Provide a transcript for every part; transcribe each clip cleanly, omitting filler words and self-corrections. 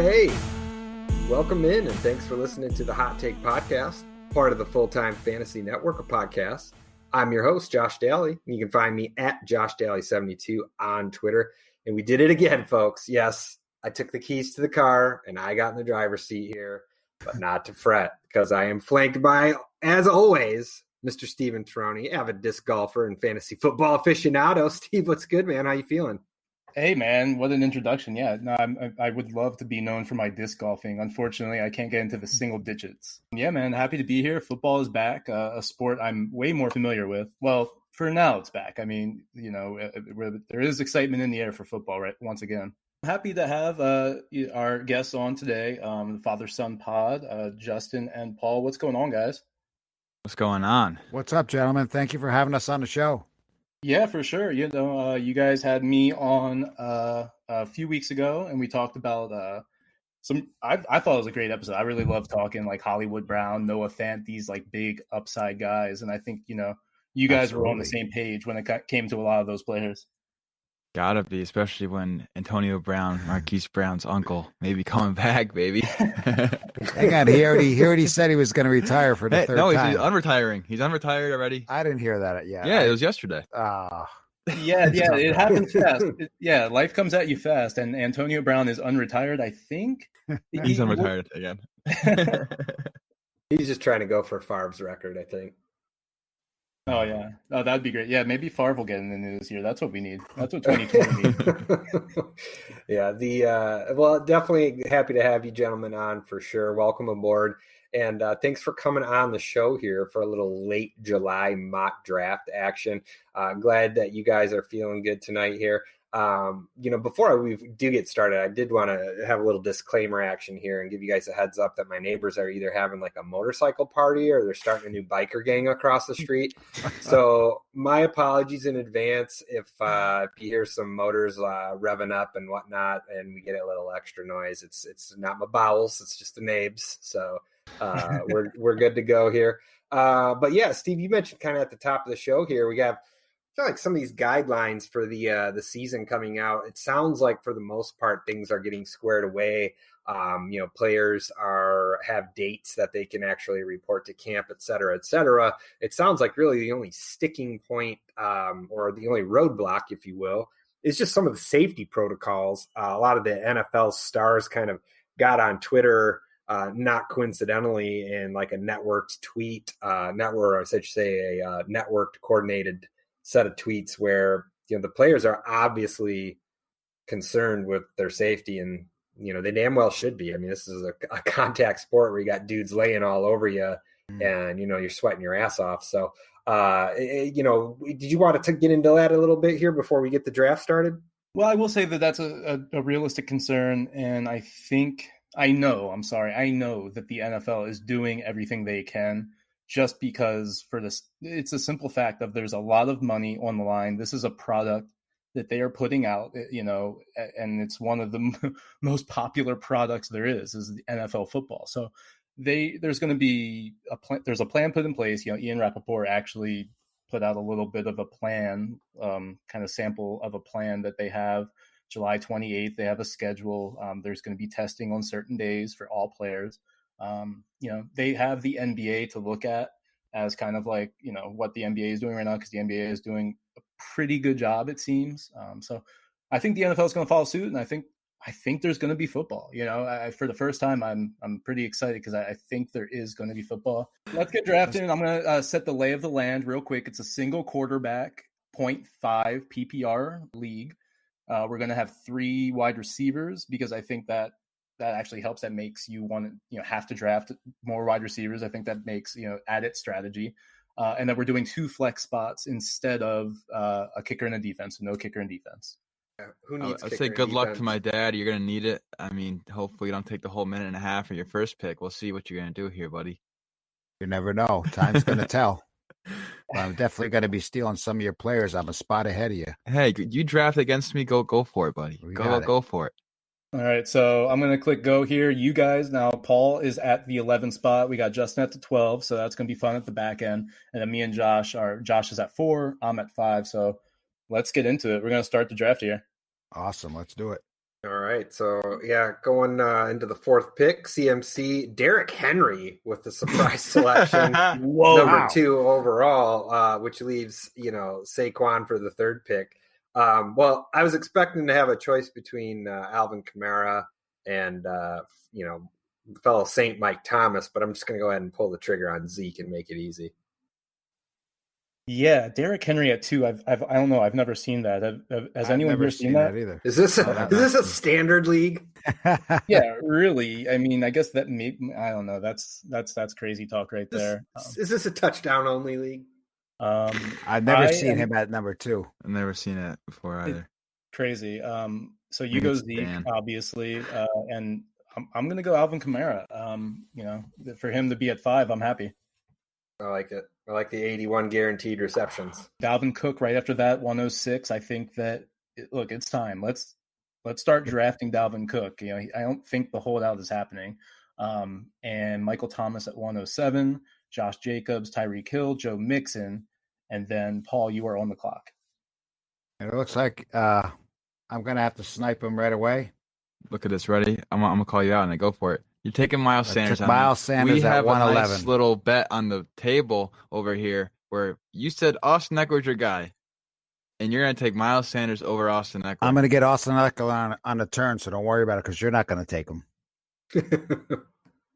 Hey, welcome in and thanks for listening to the Hot Take Podcast, part of the Full-Time Fantasy Network of podcasts. I'm your host, Josh Daly. You can find me at JoshDaly72 on Twitter. And we did it again, folks. Yes, I took the keys to the car and I got in the driver's seat here, but not to fret because I am flanked by, as always, Mr. Steven Troney, avid disc golfer and fantasy football aficionado. Steve, what's good, man? How you feeling? Hey, man, what an introduction. Yeah, no, I would love to be known for my disc golfing. Unfortunately, I can't get into the single digits. Yeah, man, happy to be here. Football is back, a sport I'm way more familiar with. Well, for now, it's back. I mean, you know, there is excitement in the air for football, right? Once again. I'm happy to have our guests on today, the Father-Son Pod, Justin and Paul. What's going on, guys? What's going on? What's up, gentlemen? Thank you for having us on the show. Yeah, for sure. You know, you guys had me on a few weeks ago, and we talked about I thought it was a great episode. I really love talking like Hollywood Brown, Noah Fant, these like big upside guys, and I think you guys were on the same page when it came to a lot of those players. Gotta be, especially when Antonio Brown, Marquise Brown's uncle, may be coming back, baby. Hang on, he already said he was going to retire for the third time. No, he's unretiring. He's unretired already. I didn't hear that yet. Yeah, it was yesterday. Yeah, it happens fast. Life comes at you fast, and Antonio Brown is unretired, I think. He's unretired again. He's just trying to go for Favre's record, I think. Oh, yeah. Oh, that'd be great. Yeah, maybe Favre will get in the news this year. That's what we need. That's what 2020 needs. Yeah, well, definitely happy to have you gentlemen on for sure. Welcome aboard. And thanks for coming on the show here for a little late July mock draft action. Glad that you guys are feeling good tonight here. Before we do get started, I did want to have a little disclaimer action here and give you guys a heads up that my neighbors are either having like a motorcycle party or they're starting a new biker gang across the street. So my apologies in advance if you hear some motors revving up and whatnot and we get a little extra noise. It's not my bowels, it's just the neighbors. So we're good to go here. But yeah, Steve, you mentioned kind of at the top of the show here, we have I feel like some of these guidelines for the season coming out, it sounds like for the most part, things are getting squared away. Players have dates that they can actually report to camp, et cetera, et cetera. It sounds like really the only sticking point or the only roadblock, if you will, is just some of the safety protocols. A lot of the NFL stars kind of got on Twitter, not coincidentally, in like a networked tweet, networked coordinated set of tweets where the players are obviously concerned with their safety, and they damn well should be. I mean, this is a contact sport where you got dudes laying all over you, and you're sweating your ass off. So, did you want to get into that a little bit here before we get the draft started? Well, I will say that that's a realistic concern, and I know that the NFL is doing everything they can. Just because it's a simple fact of there's a lot of money on the line. This is a product that they are putting out, and it's one of the most popular products there is the NFL football. So there's going to be there's a plan put in place. Ian Rappaport actually put out a little bit of a plan, kind of sample of a plan that they have. July 28th, they have a schedule. There's going to be testing on certain days for all players. They have the NBA to look at as kind of like, what the NBA is doing right now, because the NBA is doing a pretty good job, it seems. So I think the NFL is going to follow suit, and I think there's going to be football. For the first time, I'm pretty excited because I think there is going to be football. Let's get drafted. I'm going to set the lay of the land real quick. It's a single quarterback 0.5 PPR league. We're going to have 3 wide receivers because I think that actually helps. That makes you want to, have to draft more wide receivers. I think that makes, added strategy. And then we're doing 2 flex spots instead of a kicker and a defense. So no kicker and defense. Who needs I'd say good luck to my dad. You're going to need it. I mean, hopefully you don't take the whole minute and a half of your first pick. We'll see what you're going to do here, buddy. You never know. Time's going to tell. Well, I'm definitely going to be stealing some of your players. I'm a spot ahead of you. Hey, you draft against me. Go for it, buddy. Go for it. All right, so I'm going to click go here. You guys, now Paul is at the 11 spot. We got Justin at the 12, so that's going to be fun at the back end. And then me and Josh is at 4, I'm at 5. So let's get into it. We're going to start the draft here. Awesome. Let's do it. All right. So, going into the fourth pick, CMC, Derrick Henry with the surprise selection, Whoa. number Wow. 2 overall, which leaves, Saquon for the third pick. Well, I was expecting to have a choice between Alvin Kamara and, fellow Saint Mike Thomas, but I'm just going to go ahead and pull the trigger on Zeke and make it easy. Yeah, Derrick Henry at 2. I don't know. I've never seen that. Has I've anyone never here seen that? either. Is this a standard league? Yeah, really. I mean, I guess that I don't know. That's crazy talk right there. Is this a touchdown only league? I've never seen him at number 2. I've never seen it before either. Crazy. So you go Zeke, obviously, and I'm going to go Alvin Kamara. For him to be at 5, I'm happy. I like it. I like the 81 guaranteed receptions. Dalvin Cook right after that, 106. I think that it's time. Let's start drafting Dalvin Cook. I don't think the holdout is happening. And Michael Thomas at 107, Josh Jacobs, Tyreek Hill, Joe Mixon, and then Paul, you are on the clock. It looks like I'm gonna have to snipe him right away. Look at this. Ready? I'm gonna call you out and go for it. You're taking Miles Sanders. Miles Sanders we at have 111. a nice little bet on the table over here where you said Austin Eckler's your guy, and you're going to take Miles Sanders over Austin Eckler. I'm going to get Austin Eckler on the turn, so don't worry about it because you're not going to take him.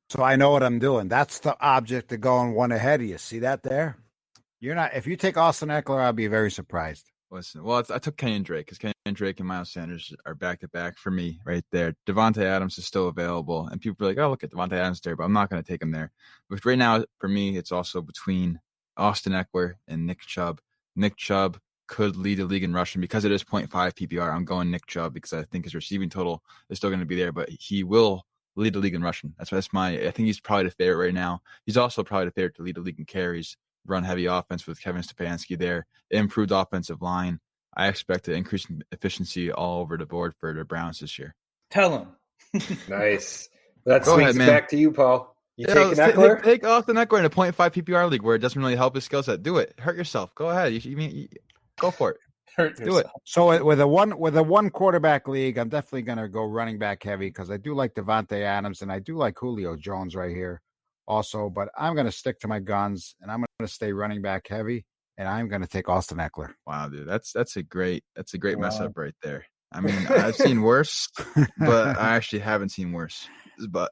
So I know what I'm doing. That's the object of going one ahead of you. See that there? You're not. If you take Austin Eckler, I'll be very surprised. Listen, well, I took Kenyon Drake because Kenyon Drake and Miles Sanders are back-to-back for me right there. Devontae Adams is still available, and people are like, oh, look at Devontae Adams there, but I'm not going to take him there. But right now, for me, it's also between Austin Eckler and Nick Chubb. Nick Chubb could lead the league in rushing because it is 0.5 PPR. I'm going Nick Chubb because I think his receiving total is still going to be there, but he will lead the league in rushing. I think he's probably the favorite right now. He's also probably the favorite to lead the league in carries. Run-heavy offense with Kevin Stefanski there. Improved offensive line. I expect to increase efficiency all over the board for the Browns this year. Tell him. Nice. That swings it back to you, Paul. You taking Eckler? Take Austin Eckler in a 0.5 PPR league where it doesn't really help his skill set. Do it. Hurt yourself. Go ahead. Go for it. Do it. So with a one quarterback league, I'm definitely going to go running back heavy because I do like Devontae Adams and I do like Julio Jones right here also. But I'm going to stick to my guns and I'm going to stay running back heavy. And I'm going to take Austin Eckler. Wow, dude, that's a great mess up right there. I mean, I've seen worse, but I actually haven't seen worse. But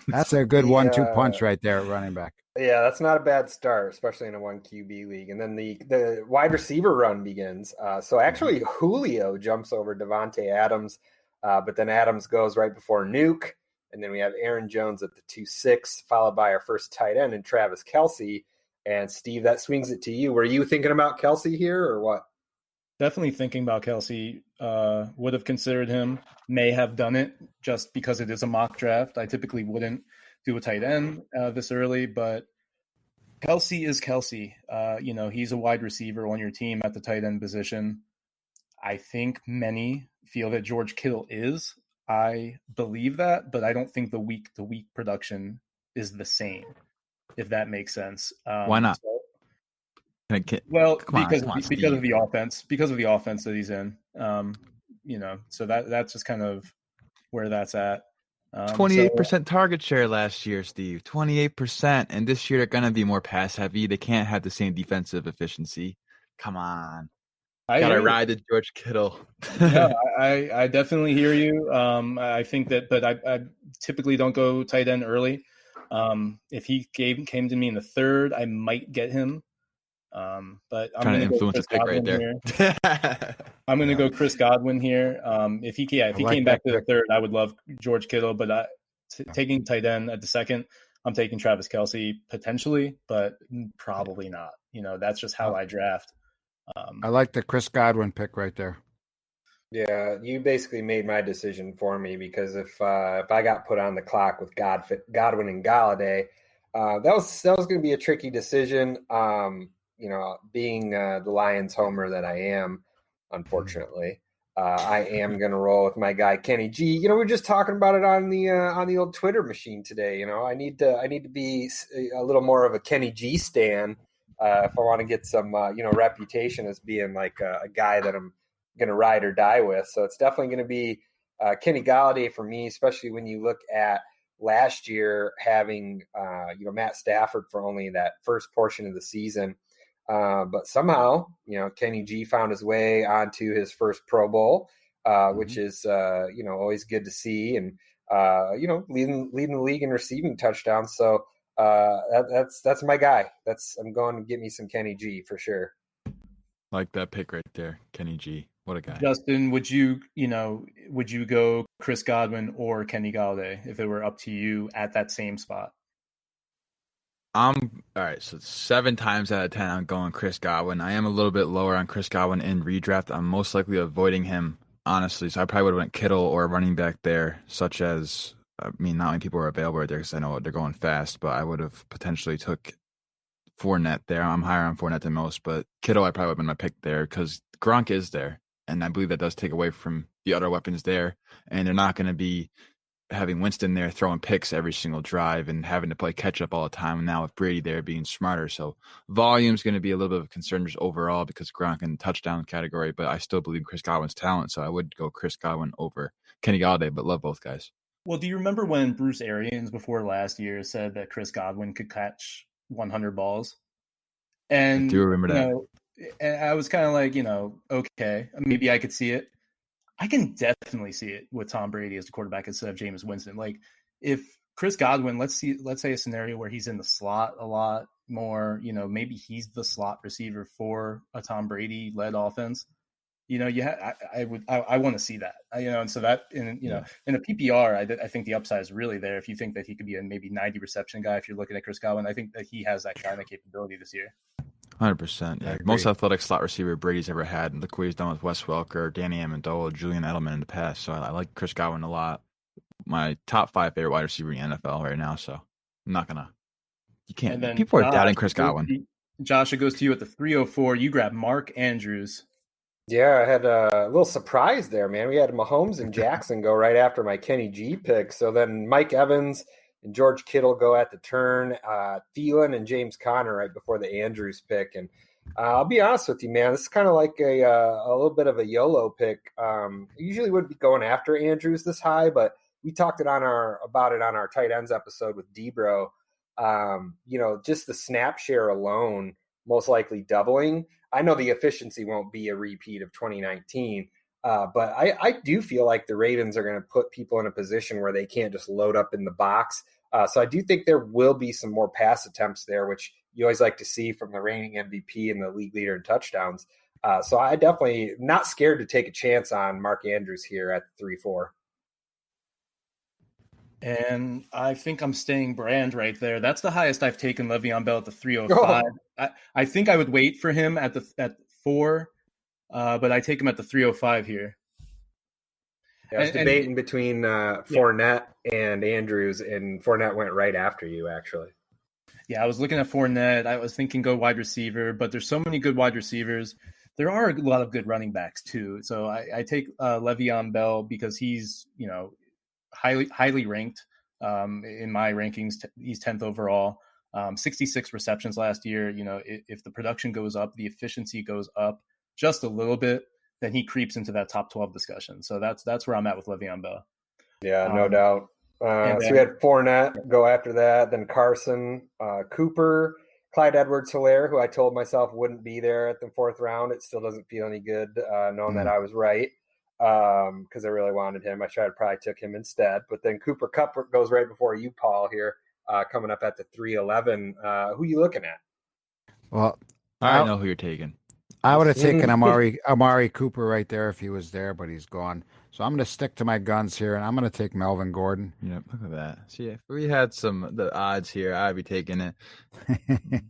that's a good 1-2 punch right there at running back. Yeah, that's not a bad start, especially in a 1 QB league. And then the wide receiver run begins. So actually, Julio jumps over Devontae Adams, but then Adams goes right before Nuke, and then we have Aaron Jones at the 2-6, followed by our first tight end and Travis Kelce. And Steve, that swings it to you. Were you thinking about Kelce here or what? Definitely thinking about Kelce. Would have considered him. May have done it just because it is a mock draft. I typically wouldn't do a tight end this early, but Kelce is Kelce. He's a wide receiver on your team at the tight end position. I think many feel that George Kittle is. I believe that, but I don't think the week-to-week production is the same. If that makes sense. Why not? Because of the offense that he's in. So that's just kind of where that's at. 28% target share last year, Steve. 28%, and this year they're gonna be more pass heavy. They can't have the same defensive efficiency. Come on, gotta ride the George Kittle. Yeah, I definitely hear you. I think that, but I typically don't go tight end early. If he came to me in the third, I might get him. But I'm going to influence a pick right there. I'm going to go Chris Godwin here. If he came back to the third, I would love George Kittle. But taking tight end at the second, I'm taking Travis Kelce potentially, but probably not. That's just how I draft. I like the Chris Godwin pick right there. Yeah, you basically made my decision for me because if I got put on the clock with Godwin and Galladay, that was going to be a tricky decision. Being the Lions homer that I am, unfortunately, I am going to roll with my guy Kenny G. We were just talking about it on the old Twitter machine today. I need to be a little more of a Kenny G stan if I want to get some reputation as being like a guy that I'm going to ride or die with. So it's definitely going to be Kenny Galladay for me, especially when you look at last year having Matt Stafford for only that first portion of the season. But somehow, Kenny G found his way onto his first Pro Bowl, which is, always good to see. And, leading the league in receiving touchdowns. So that's my guy. I'm going to get me some Kenny G for sure. Like that pick right there, Kenny G. What a guy. Justin, would you go Chris Godwin or Kenny Galladay if it were up to you at that same spot? All right, so 7 times out of 10, I'm going Chris Godwin. I am a little bit lower on Chris Godwin in redraft. I'm most likely avoiding him, honestly. So I probably would have went Kittle or a running back there, such as, not many people are available right there because I know they're going fast, but I would have potentially took Fournette there. I'm higher on Fournette than most, but Kittle I probably would have been my pick there because Gronk is there, and I believe that does take away from the other weapons there, and they're not going to be having Winston there throwing picks every single drive and having to play catch up all the time. And now with Brady there being smarter. So volume's going to be a little bit of a concern just overall because Gronk in the touchdown category, but I still believe in Chris Godwin's talent. So I would go Chris Godwin over Kenny Galladay, but love both guys. Well, do you remember when Bruce Arians before last year said that Chris Godwin could catch 100 balls? And I do remember that. And I was kind of like, okay, maybe I could see it. I can definitely see it with Tom Brady as the quarterback instead of Jameis Winston. Like if Chris Godwin, let's say a scenario where he's in the slot a lot more, maybe he's the slot receiver for a Tom Brady led offense. I want to see that, and so that, in a PPR, I think the upside is really there. If you think that he could be a maybe 90 reception guy, if you're looking at Chris Godwin, I think that he has that kind of capability this year. 100%. Yeah. Most athletic slot receiver Brady's ever had. And look what he's done with Wes Welker, Danny Amendola, Julian Edelman in the past. So I like Chris Godwin a lot. My top 5 favorite wide receiver in the NFL right now. So I'm not going to. You can't. People are doubting Chris Godwin. Josh, it goes to you at the 304. You grab Mark Andrews. Yeah, I had a little surprise there, man. We had Mahomes and Jackson go right after my Kenny G pick. So then Mike Evans and George Kittle go at the turn. Thielen and James Conner right before the Andrews pick. And I'll be honest with you, man, this is kind of like a little bit of a YOLO pick. I usually wouldn't be going after Andrews this high, but we talked about it on our tight ends episode with Debro. Just the snap share alone, most likely doubling. I know the efficiency won't be a repeat of 2019, but I do feel like the Ravens are going to put people in a position where they can't just load up in the box. So I do think there will be some more pass attempts there, which you always like to see from the reigning MVP and the league leader in touchdowns. So I definitely not scared to take a chance on Mark Andrews here at the 3-4. And I think I'm staying brand right there. That's the highest I've taken Le'Veon Bell at the 305. Oh. I think I would wait for him at 4, but I take him at the 305 here. Yeah, I was debating between Fournette and Andrews, and Fournette went right after you, actually. Yeah, I was looking at Fournette. I was thinking go wide receiver, but there's so many good wide receivers. There are a lot of good running backs too. So I take Le'Veon Bell because he's, highly ranked in my rankings. He's 10th overall, 66 receptions last year. If the production goes up, the efficiency goes up just a little bit, then he creeps into that top 12 discussion. So that's where I'm at with Le'Veon Bell. Yeah, no doubt. So we had Fournette go after that, then Carson, Cooper, Clyde Edwards-Helaire, who I told myself wouldn't be there at the 4th round. It still doesn't feel any good knowing that I was right. Because I really wanted him. I probably took him instead. But then Cooper Kupp goes right before you, Paul, here, coming up at the 311. Who are you looking at? Well, I know who you're taking. I would have taken Amari Cooper right there if he was there, but he's gone. So I'm going to stick to my guns here, and I'm going to take Melvin Gordon. Yep, look at that. See, if we had the odds here, I'd be taking it.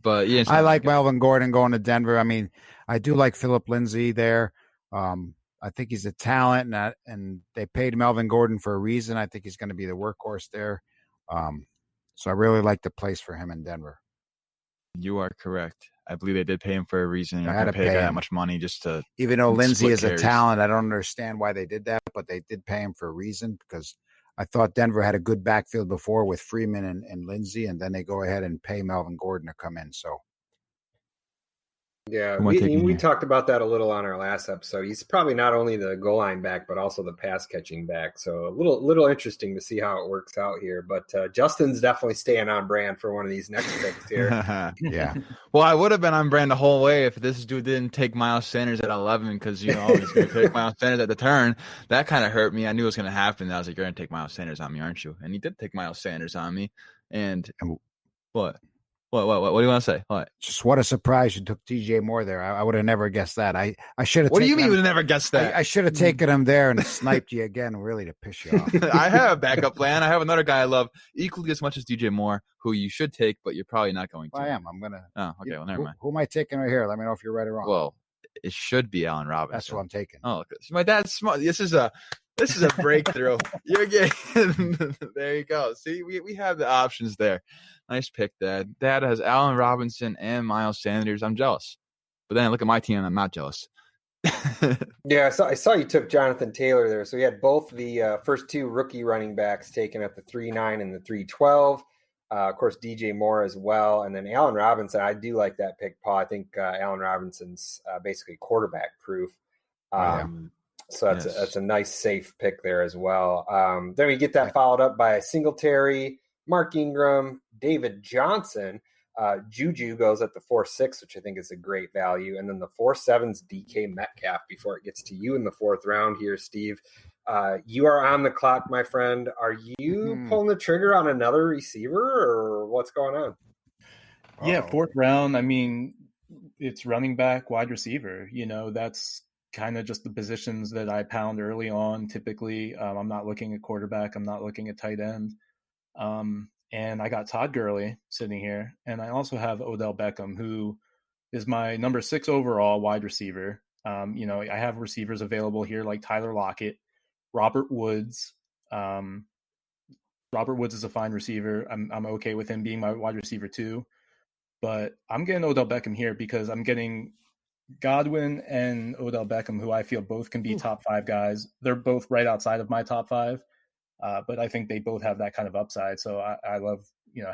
But yeah, I like Melvin Gordon going to Denver. I mean, I do like Philip Lindsay there. I think he's a talent, and they paid Melvin Gordon for a reason. I think he's going to be the workhorse there. So I really like the place for him in Denver. You are correct. I believe they did pay him for a reason. You're not going to pay that much money just to. Even though Lindsay is a talent, I don't understand why they did that, but they did pay him for a reason because I thought Denver had a good backfield before with Freeman and Lindsay, and then they go ahead and pay Melvin Gordon to come in. So Yeah, Who am I taking we here? talked about that a little on our last episode. He's probably not only the goal line back, but also the pass catching back. So a little interesting to see how it works out here. But Justin's definitely staying on brand for one of these next picks here. Yeah. Well, I would have been on brand the whole way if this dude didn't take Miles Sanders at 11 because, he's going to pick Miles Sanders at the turn. That kind of hurt me. I knew it was going to happen. I was like, you're going to take Miles Sanders on me, aren't you? And he did take Miles Sanders on me. And what? What do you want to say? What? Just what a surprise you took DJ Moore there. I would have never guessed that. I should have. What do you mean you would have never guessed that? I should have taken him there and sniped you again, really, to piss you off. I have a backup plan. I have another guy I love equally as much as DJ Moore, who you should take, but you're probably not going to. I am. I'm gonna. Oh, okay. Well, never mind. Who am I taking right here? Let me know if you're right or wrong. Well, it should be Allen Robinson. That's what I'm taking. Oh, my dad's smart. This is a breakthrough. You're getting there. You go. See, we have the options there. Nice pick, Dad. Dad has Allen Robinson and Miles Sanders. I'm jealous, but then I look at my team and I'm not jealous. Yeah, I saw you took Jonathan Taylor there. So we had both the first two rookie running backs taken at the 3.9 and the 3.12. Of course, DJ Moore as well. And then Allen Robinson, I do like that pick, Paul. I think Allen Robinson's basically quarterback proof. So that's a nice, safe pick there as well. Then we get that followed up by Singletary, Mark Ingram, David Johnson. Juju goes at the 4.6, which I think is a great value. And then the 4.7's DK Metcalf before it gets to you in the fourth round here, Steve. You are on the clock, my friend. Are you pulling the trigger on another receiver or what's going on? Yeah, fourth round. I mean, it's running back, wide receiver. That's kind of just the positions that I pound early on. Typically, I'm not looking at quarterback. I'm not looking at tight end. And I got Todd Gurley sitting here. And I also have Odell Beckham, who is my number 6 overall wide receiver. I have receivers available here like Tyler Lockett, Robert Woods. Robert Woods is a fine receiver. I'm okay with him being my wide receiver too. But I'm getting Odell Beckham here because I'm getting Godwin and Odell Beckham, who I feel both can be top 5 guys. They're both right outside of my top 5. But I think they both have that kind of upside. So I love,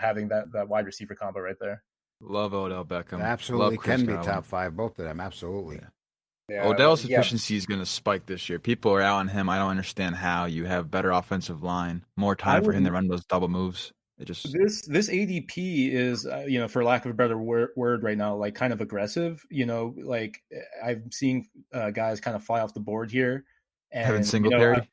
having that wide receiver combo right there. Love Odell Beckham. Absolutely can be top 5, both of them. Absolutely. Yeah, Odell's efficiency is going to spike this year. People are out on him. I don't understand how. You have better offensive line, more time for him to run those double moves. This ADP is, for lack of a better word right now, like kind of aggressive. Like I'm seeing guys kind of fly off the board here. And, Kevin Singletary.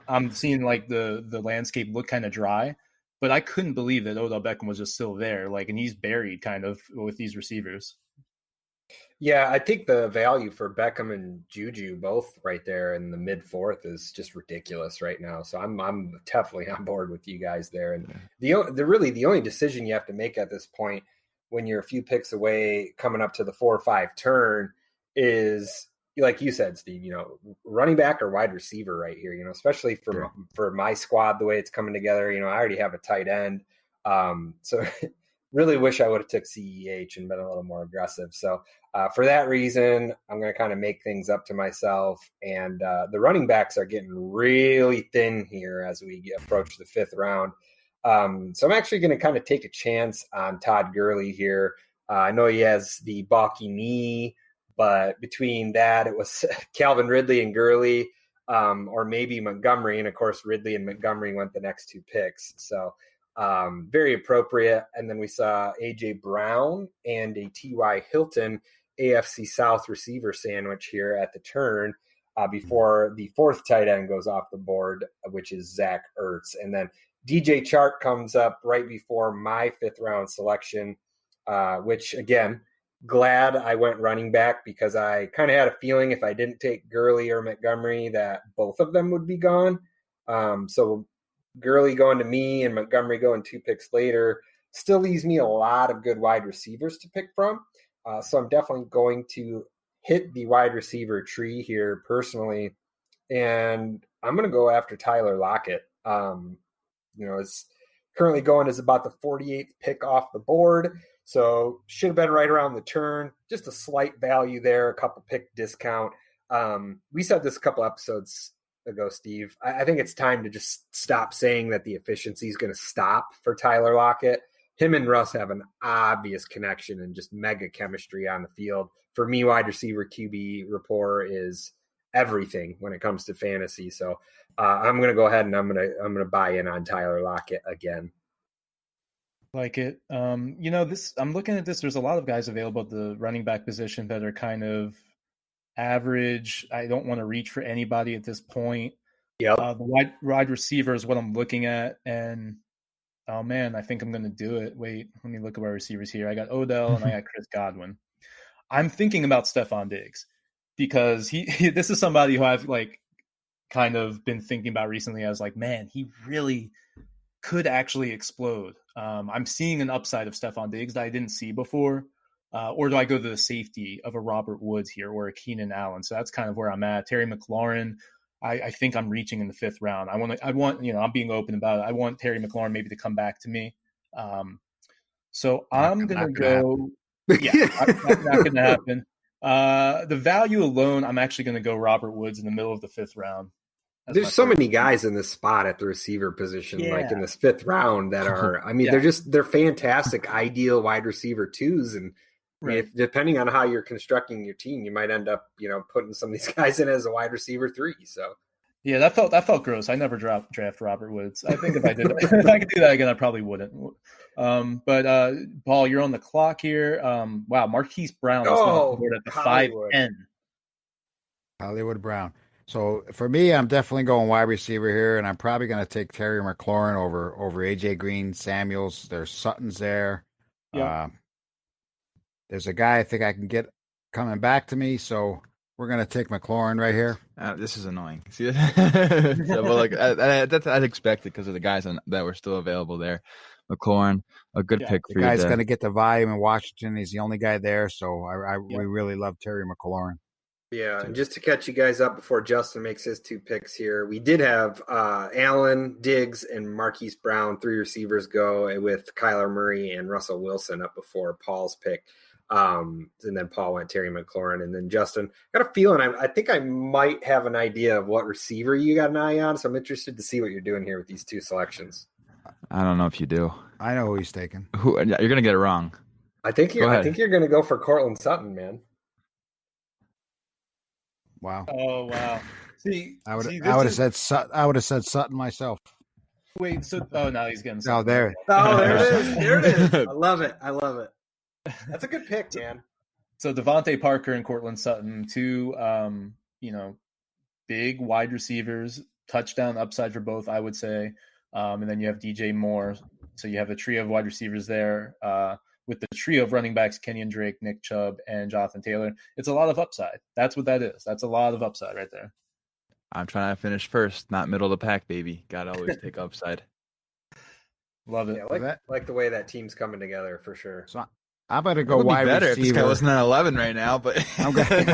I'm seeing like the landscape look kind of dry, but I couldn't believe that Odell Beckham was just still there. Like, and he's buried kind of with these receivers. Yeah, I think the value for Beckham and Juju both right there in the mid 4th is just ridiculous right now. So I'm definitely on board with you guys there. And the only decision you have to make at this point when you're a few picks away coming up to the 4 or 5 turn is, like you said, Steve, running back or wide receiver right here, especially for my squad, the way it's coming together. I already have a tight end. So really wish I would have took CEH and been a little more aggressive. So for that reason, I'm going to kind of make things up to myself. And the running backs are getting really thin here as we approach the 5th round. So I'm actually going to kind of take a chance on Todd Gurley here. I know he has the balky knee, but between that, it was Calvin Ridley and Gurley, or maybe Montgomery. And of course, Ridley and Montgomery went the next 2 picks. So very appropriate. And then we saw A.J. Brown and a T.Y. Hilton AFC South receiver sandwich here at the turn before the 4th tight end goes off the board, which is Zach Ertz. And then DJ Chark comes up right before my 5th round selection, which again, glad I went running back because I kind of had a feeling if I didn't take Gurley or Montgomery that both of them would be gone. So Gurley going to me and Montgomery going 2 picks later still leaves me a lot of good wide receivers to pick from. So I'm definitely going to hit the wide receiver tree here personally. And I'm going to go after Tyler Lockett. It's currently going as about the 48th pick off the board. So should have been right around the turn. Just a slight value there, a couple pick discount. We said this a couple episodes ago, Steve. I think it's time to just stop saying that the efficiency is going to stop for Tyler Lockett. him and Russ have an obvious connection and just mega chemistry on the field. For me, wide receiver QB rapport is everything when it comes to fantasy. So I'm going to go ahead and I'm going to buy in on Tyler Lockett again. Like it. This I'm looking at this. There's a lot of guys available at the running back position that are kind of average. I don't want to reach for anybody at this point. Yep. The wide receiver is what I'm looking at, and oh man, I think I'm going to do it. Wait, let me look at wide receivers here. I got Odell and I got Chris Godwin. I'm thinking about Stephon Diggs because this is somebody who I've like kind of been thinking about recently. I was like, man, he really could actually explode. I'm seeing an upside of Stephon Diggs that I didn't see before. Or do I go to the safety of a Robert Woods here or a Keenan Allen? So that's kind of where I'm at. Terry McLaurin, I think I'm reaching in the 5th round. I want, I'm being open about it. I want Terry McLaurin maybe to come back to me. So I'm going to go. Yeah, not going to happen. The value alone, I'm actually going to go Robert Woods in the middle of the 5th round. There's so many guys in this spot at the receiver position, like in this 5th round that are, they're fantastic, ideal wide receiver twos. And depending on how you're constructing your team, you might end up, putting some of these guys in as a wide receiver 3. So yeah, that felt gross. I never draft Robert Woods. I think if I did, if I could do that again, I probably wouldn't. But Paul, you're on the clock here. Wow, Marquise Brown is on board at the 5'10". Hollywood Brown. So for me, I'm definitely going wide receiver here, and I'm probably going to take Terry McLaurin over AJ Green, Samuels. There's Sutton's there. Yep. There's a guy I think I can get coming back to me, so we're going to take McLaurin right here. This is annoying. See, I'd expect it because of the guys that were still available there. McLaurin, a good pick for you. The guy's going to get the volume in Washington. He's the only guy there, so we really love Terry McLaurin. Yeah, and just to catch you guys up before Justin makes his 2 picks here, we did have Allen, Diggs, and Marquise Brown, 3 receivers go with Kyler Murray and Russell Wilson up before Paul's pick. And then Paul went Terry McLaurin. And then Justin, got a feeling I think I might have an idea of what receiver you got an eye on, so I'm interested to see what you're doing here with these 2 selections. I don't know if you do. I know who he's taking. You're going to get it wrong. I think you're going to go for Cortland Sutton, man. Wow. Oh wow. I would have said Sutton myself. Wait, so now he's getting Sutton. There it is. There it is. I love it. That's a good pick, man. So Devontae Parker and Cortland Sutton, 2 big wide receivers, touchdown upside for both, I would say. And then you have DJ Moore. So you have a trio of wide receivers there. With the trio of running backs, Kenyon Drake, Nick Chubb, and Jonathan Taylor. It's a lot of upside. That's what that is. That's a lot of upside right there. I'm trying to finish first, not middle of the pack, baby. Got to always take upside. Love it. Yeah, like the way that team's coming together for sure. So I'm going to go wide receiver. If this guy wasn't at 11 right now, but I'm yeah,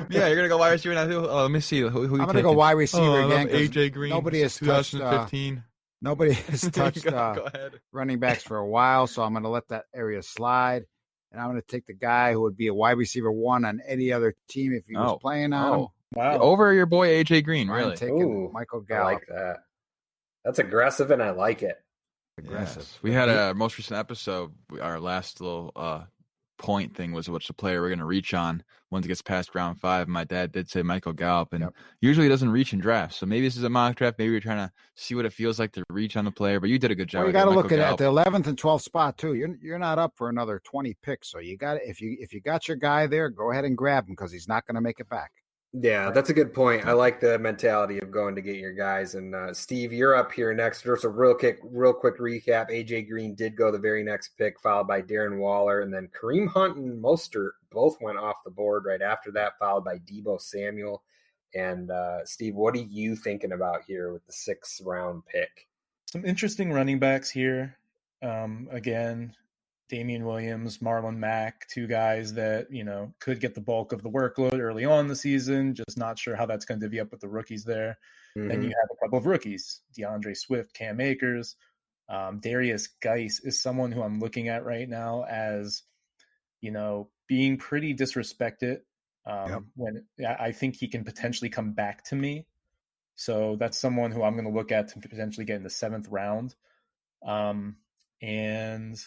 you're going to go wide receiver now. Let me see. Who I'm going to go wide receiver again. AJ Green. Nobody has touched 2015. Nobody has touched running backs for a while, so I'm going to let that area slide. And I'm going to take the guy who would be a wide receiver 1 on any other team if he was playing on him. Wow. Over your boy A.J. Green, really. I'm taking Michael Gallup. I like that. That's aggressive, and I like it. Aggressive. Yes. We had a most recent episode. Our last little point thing was what's the player we're going to reach on once it gets past round 5. My dad did say Michael Gallup, and usually he doesn't reach in drafts. So maybe this is a mock draft. Maybe you're trying to see what it feels like to reach on the player, but you did a good job. Well, you got to look at the 11th and 12th spot too. You're not up for another 20 picks, so you got if you got your guy there, go ahead and grab him because he's not going to make it back. Yeah, that's a good point. I like the mentality of going to get your guys. And Steve, you're up here next. Just a real quick recap. AJ Green did go the very next pick, followed by Darren Waller, and then Kareem Hunt and Mostert both went off the board right after that, followed by Deebo Samuel. And Steve, what are you thinking about here with the 6th round pick? Some interesting running backs here. Again, Damian Williams, Marlon Mack, 2 guys that, could get the bulk of the workload early on in the season. Just not sure how that's going to divvy up with the rookies there. Mm-hmm. Then you have a couple of rookies, DeAndre Swift, Cam Akers. Darius Geis is someone who I'm looking at right now as, being pretty disrespected when I think he can potentially come back to me. So that's someone who I'm going to look at to potentially get in the 7th round. And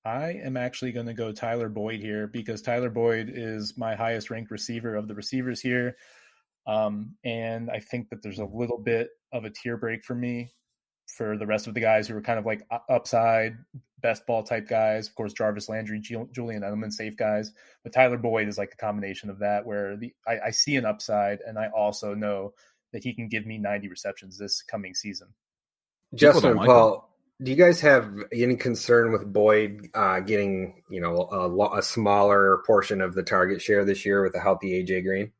I am actually going to go Tyler Boyd here because Tyler Boyd is my highest ranked receiver of the receivers here. And I think that there's a little bit of a tier break for me for the rest of the guys who are kind of like upside, best ball type guys. Of course, Jarvis Landry, Julian Edelman, safe guys. But Tyler Boyd is like a combination of that where I see an upside, and I also know that he can give me 90 receptions this coming season. Justin and Paul, do you guys have any concern with Boyd getting, a smaller portion of the target share this year with a healthy AJ Green?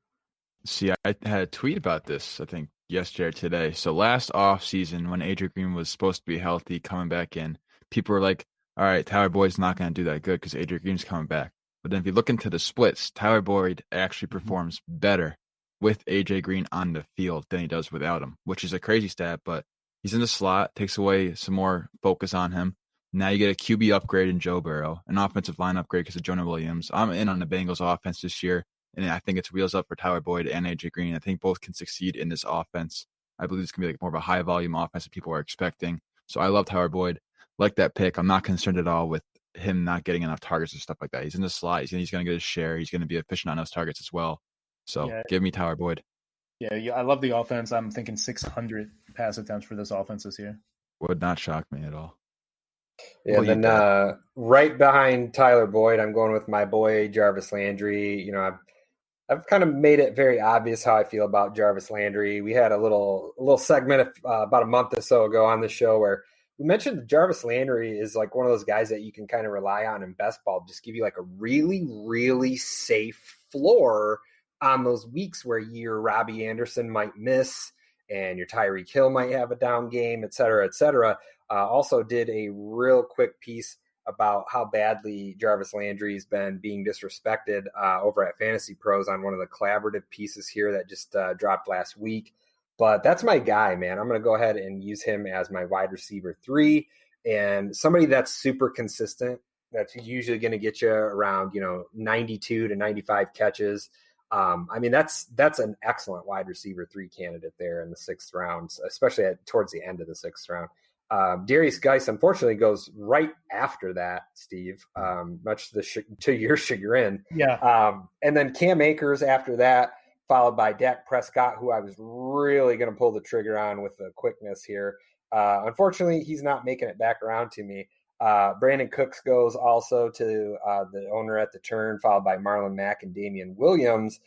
See, I had a tweet about this, I think, yesterday or today. So last offseason, when AJ Green was supposed to be healthy, coming back in, people were like, all right, Tyler Boyd's not going to do that good because AJ Green's coming back. But then if you look into the splits, Tyler Boyd actually performs better with AJ Green on the field than he does without him, which is a crazy stat, but he's in the slot, takes away some more focus on him. Now you get a QB upgrade in Joe Burrow, an offensive line upgrade because of Jonah Williams. I'm in on the Bengals offense this year, and I think it's wheels up for Tyler Boyd and AJ Green. I think both can succeed in this offense. I believe it's going to be like more of a high-volume offense that people are expecting. So I love Tyler Boyd. Like that pick. I'm not concerned at all with him not getting enough targets and stuff like that. He's in the slot. He's going to get his share. He's going to be efficient on those targets as well. So give me Tyler Boyd. Yeah, I love the offense. I'm thinking 600 pass attempts for this offense this year. Would not shock me at all. Yeah, and then right behind Tyler Boyd, I'm going with my boy Jarvis Landry. I've kind of made it very obvious how I feel about Jarvis Landry. We had a little segment about a month or so ago on the show where we mentioned that Jarvis Landry is like one of those guys that you can kind of rely on in best ball, just give you like a really, really safe floor on those weeks where your Robbie Anderson might miss and your Tyreek Hill might have a down game, et cetera, et cetera. Also did a real quick piece about how badly Jarvis Landry's been being disrespected over at Fantasy Pros on one of the collaborative pieces here that just dropped last week. But that's my guy, man. I'm going to go ahead and use him as my wide receiver 3 and somebody that's super consistent. That's usually going to get you around, 92 to 95 catches. That's an excellent wide receiver 3 candidate there in the 6th round, especially towards the end of the 6th round. Darius Geis, unfortunately, goes right after that, Steve, much to your chagrin. Yeah. And then Cam Akers after that, followed by Dak Prescott, who I was really going to pull the trigger on with the quickness here. Unfortunately, he's not making it back around to me. Brandon Cooks goes also to the owner at the turn, followed by Marlon Mack and Damian Williams,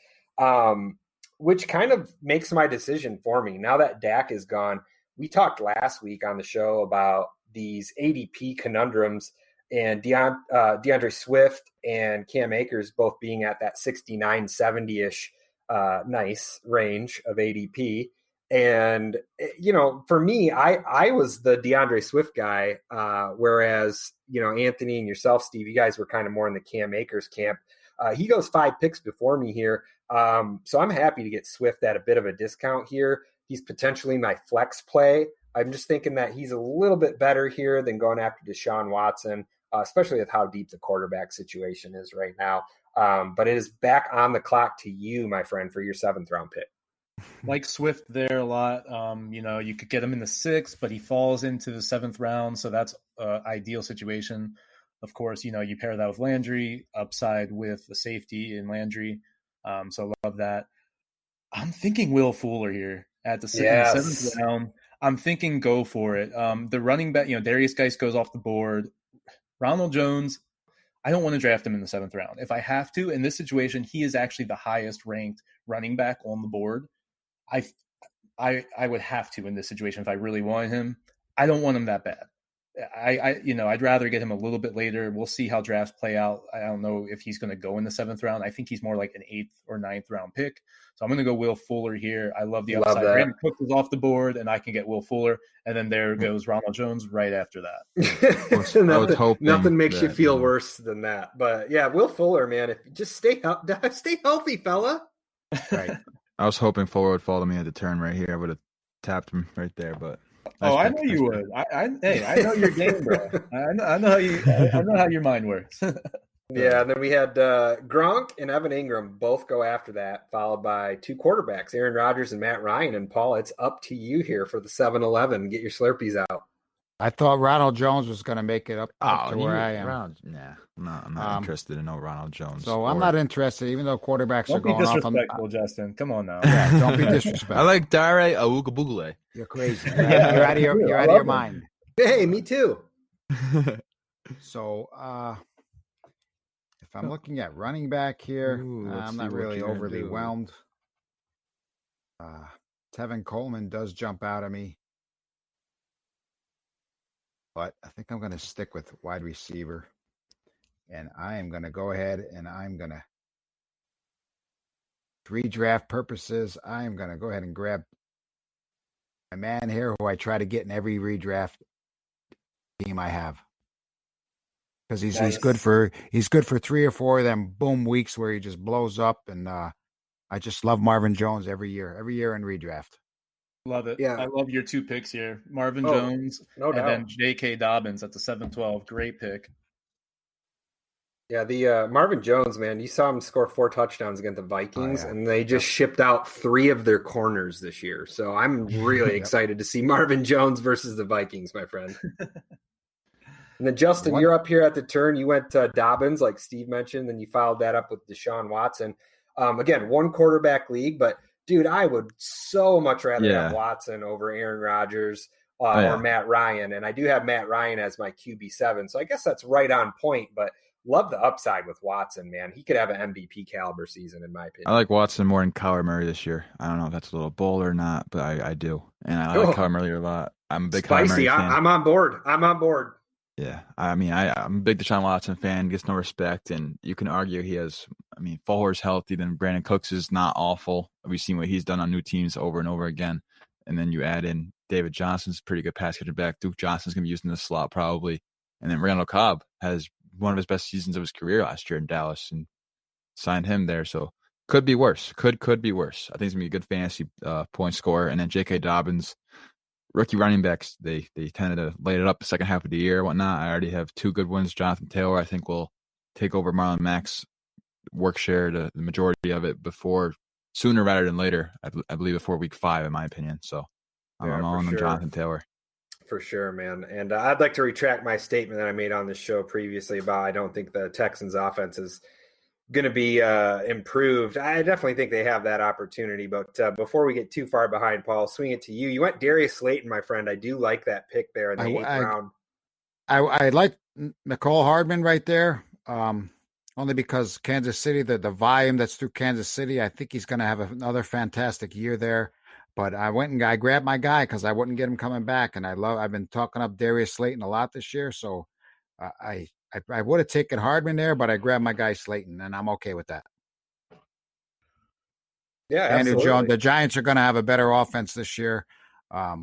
which kind of makes my decision for me. Now that Dak is gone, we talked last week on the show about these ADP conundrums and DeAndre Swift and Cam Akers both being at that 69, 70-ish nice range of ADP. And, for me, I was the DeAndre Swift guy, whereas, Anthony and yourself, Steve, you guys were kind of more in the Cam Akers camp. He goes 5 picks before me here. So I'm happy to get Swift at a bit of a discount here. He's potentially my flex play. I'm just thinking that he's a little bit better here than going after Deshaun Watson, especially with how deep the quarterback situation is right now. But it is back on the clock to you, my friend, for your 7th round pick. Like Swift there a lot. You could get him in the 6th, but he falls into the 7th round. So that's an ideal situation. Of course, you pair that with Landry, upside with the safety in Landry. So love that. I'm thinking Will Fuller here at the 7th round. I'm thinking go for it. The running back, Darius Geis goes off the board. Ronald Jones, I don't want to draft him in the 7th round. If I have to, in this situation, he is actually the highest ranked running back on the board. I would have to in this situation if I really wanted him. I don't want him that bad. I'd rather get him a little bit later. We'll see how drafts play out. I don't know if he's going to go in the 7th round. I think he's more like an 8th or 9th round pick. So I'm going to go Will Fuller here. I love the upside. Brandon Cooks is off the board, and I can get Will Fuller. And then there goes Ronald Jones right after that. Nothing makes you feel worse than that. But yeah, Will Fuller, man, if you just stay healthy, fella. Right. I was hoping Fuller would follow me at the turn right here. I would have tapped him right there, but. I know you would. I know your game, bro. I know how your mind works. Yeah, and then we had Gronk and Evan Ingram both go after that, followed by 2 quarterbacks, Aaron Rodgers and Matt Ryan. And Paul, it's up to you here for the 7-11. Get your Slurpees out. I thought Ronald Jones was going to make it up to where I am. I'm not interested in no Ronald Jones. So I'm not interested, even though quarterbacks are going off. Don't be disrespectful, Justin. Come on now. Yeah, don't be disrespectful. I like Dare Awugabugle. You're crazy. You're out of your mind. Hey, me too. So if I'm looking at running back here, I'm not really overly whelmed. Tevin Coleman does jump out at me. But I think I'm going to stick with wide receiver. And I am going to go ahead and I'm going to, redraft purposes, I am going to go ahead and grab my man here who I try to get in every redraft team I have. Because he's good for 3 or 4 of them boom weeks where he just blows up. And I just love Marvin Jones every year in redraft. Love it. Yeah. I love your 2 picks here. Marvin Jones and then J.K. Dobbins at the 7-12. Great pick. Yeah, the Marvin Jones, man, you saw him score 4 touchdowns against the Vikings, and they just shipped out 3 of their corners this year. So I'm really excited to see Marvin Jones versus the Vikings, my friend. And then, Justin, you're up here at the turn. You went Dobbins, like Steve mentioned, and you followed that up with Deshaun Watson. Again, 1 quarterback league, but dude, I would so much rather have Watson over Aaron Rodgers or Matt Ryan. And I do have Matt Ryan as my QB7. So I guess that's right on point, but love the upside with Watson, man. He could have an MVP caliber season, in my opinion. I like Watson more than Kyler Murray this year. I don't know if that's a little bold or not, but I do. And I like Kyler Murray a lot. I'm a big Kyler Murray fan. I'm on board. Yeah, I'm a big Deshaun Watson fan, gets no respect, and you can argue he has, Fuller's healthy, then Brandon Cooks is not awful. We've seen what he's done on new teams over and over again, and then you add in David Johnson's pretty good pass catcher back. Duke Johnson's going to be used in the slot probably, and then Randall Cobb has one of his best seasons of his career last year in Dallas, and signed him there, so could be worse. Could be worse. I think it's going to be a good fantasy point scorer, and then J.K. Dobbins, rookie running backs, they tended to light it up the second half of the year and whatnot. I already have 2 good ones. Jonathan Taylor, I think, will take over Marlon Mack's work share, the majority of it, sooner rather than later. I believe before week 5, in my opinion. So I'm on Jonathan Taylor. For sure, man. And I'd like to retract my statement that I made on this show previously about I don't think the Texans' offense is going to be improved. I definitely think they have that opportunity. But before we get too far behind, Paul, swing it to you. You went Darius Slayton, my friend. I do like that pick there in the 8th round. I like Nicole Hardman right there, only because Kansas City, the volume that's through Kansas City, I think he's going to have another fantastic year there. But I went and I grabbed my guy because I wouldn't get him coming back. And I've been talking up Darius Slayton a lot this year. So I would have taken Hardman there, but I grabbed my guy Slayton, and I'm okay with that. Yeah, Andrew Jones, the Giants are going to have a better offense this year. They're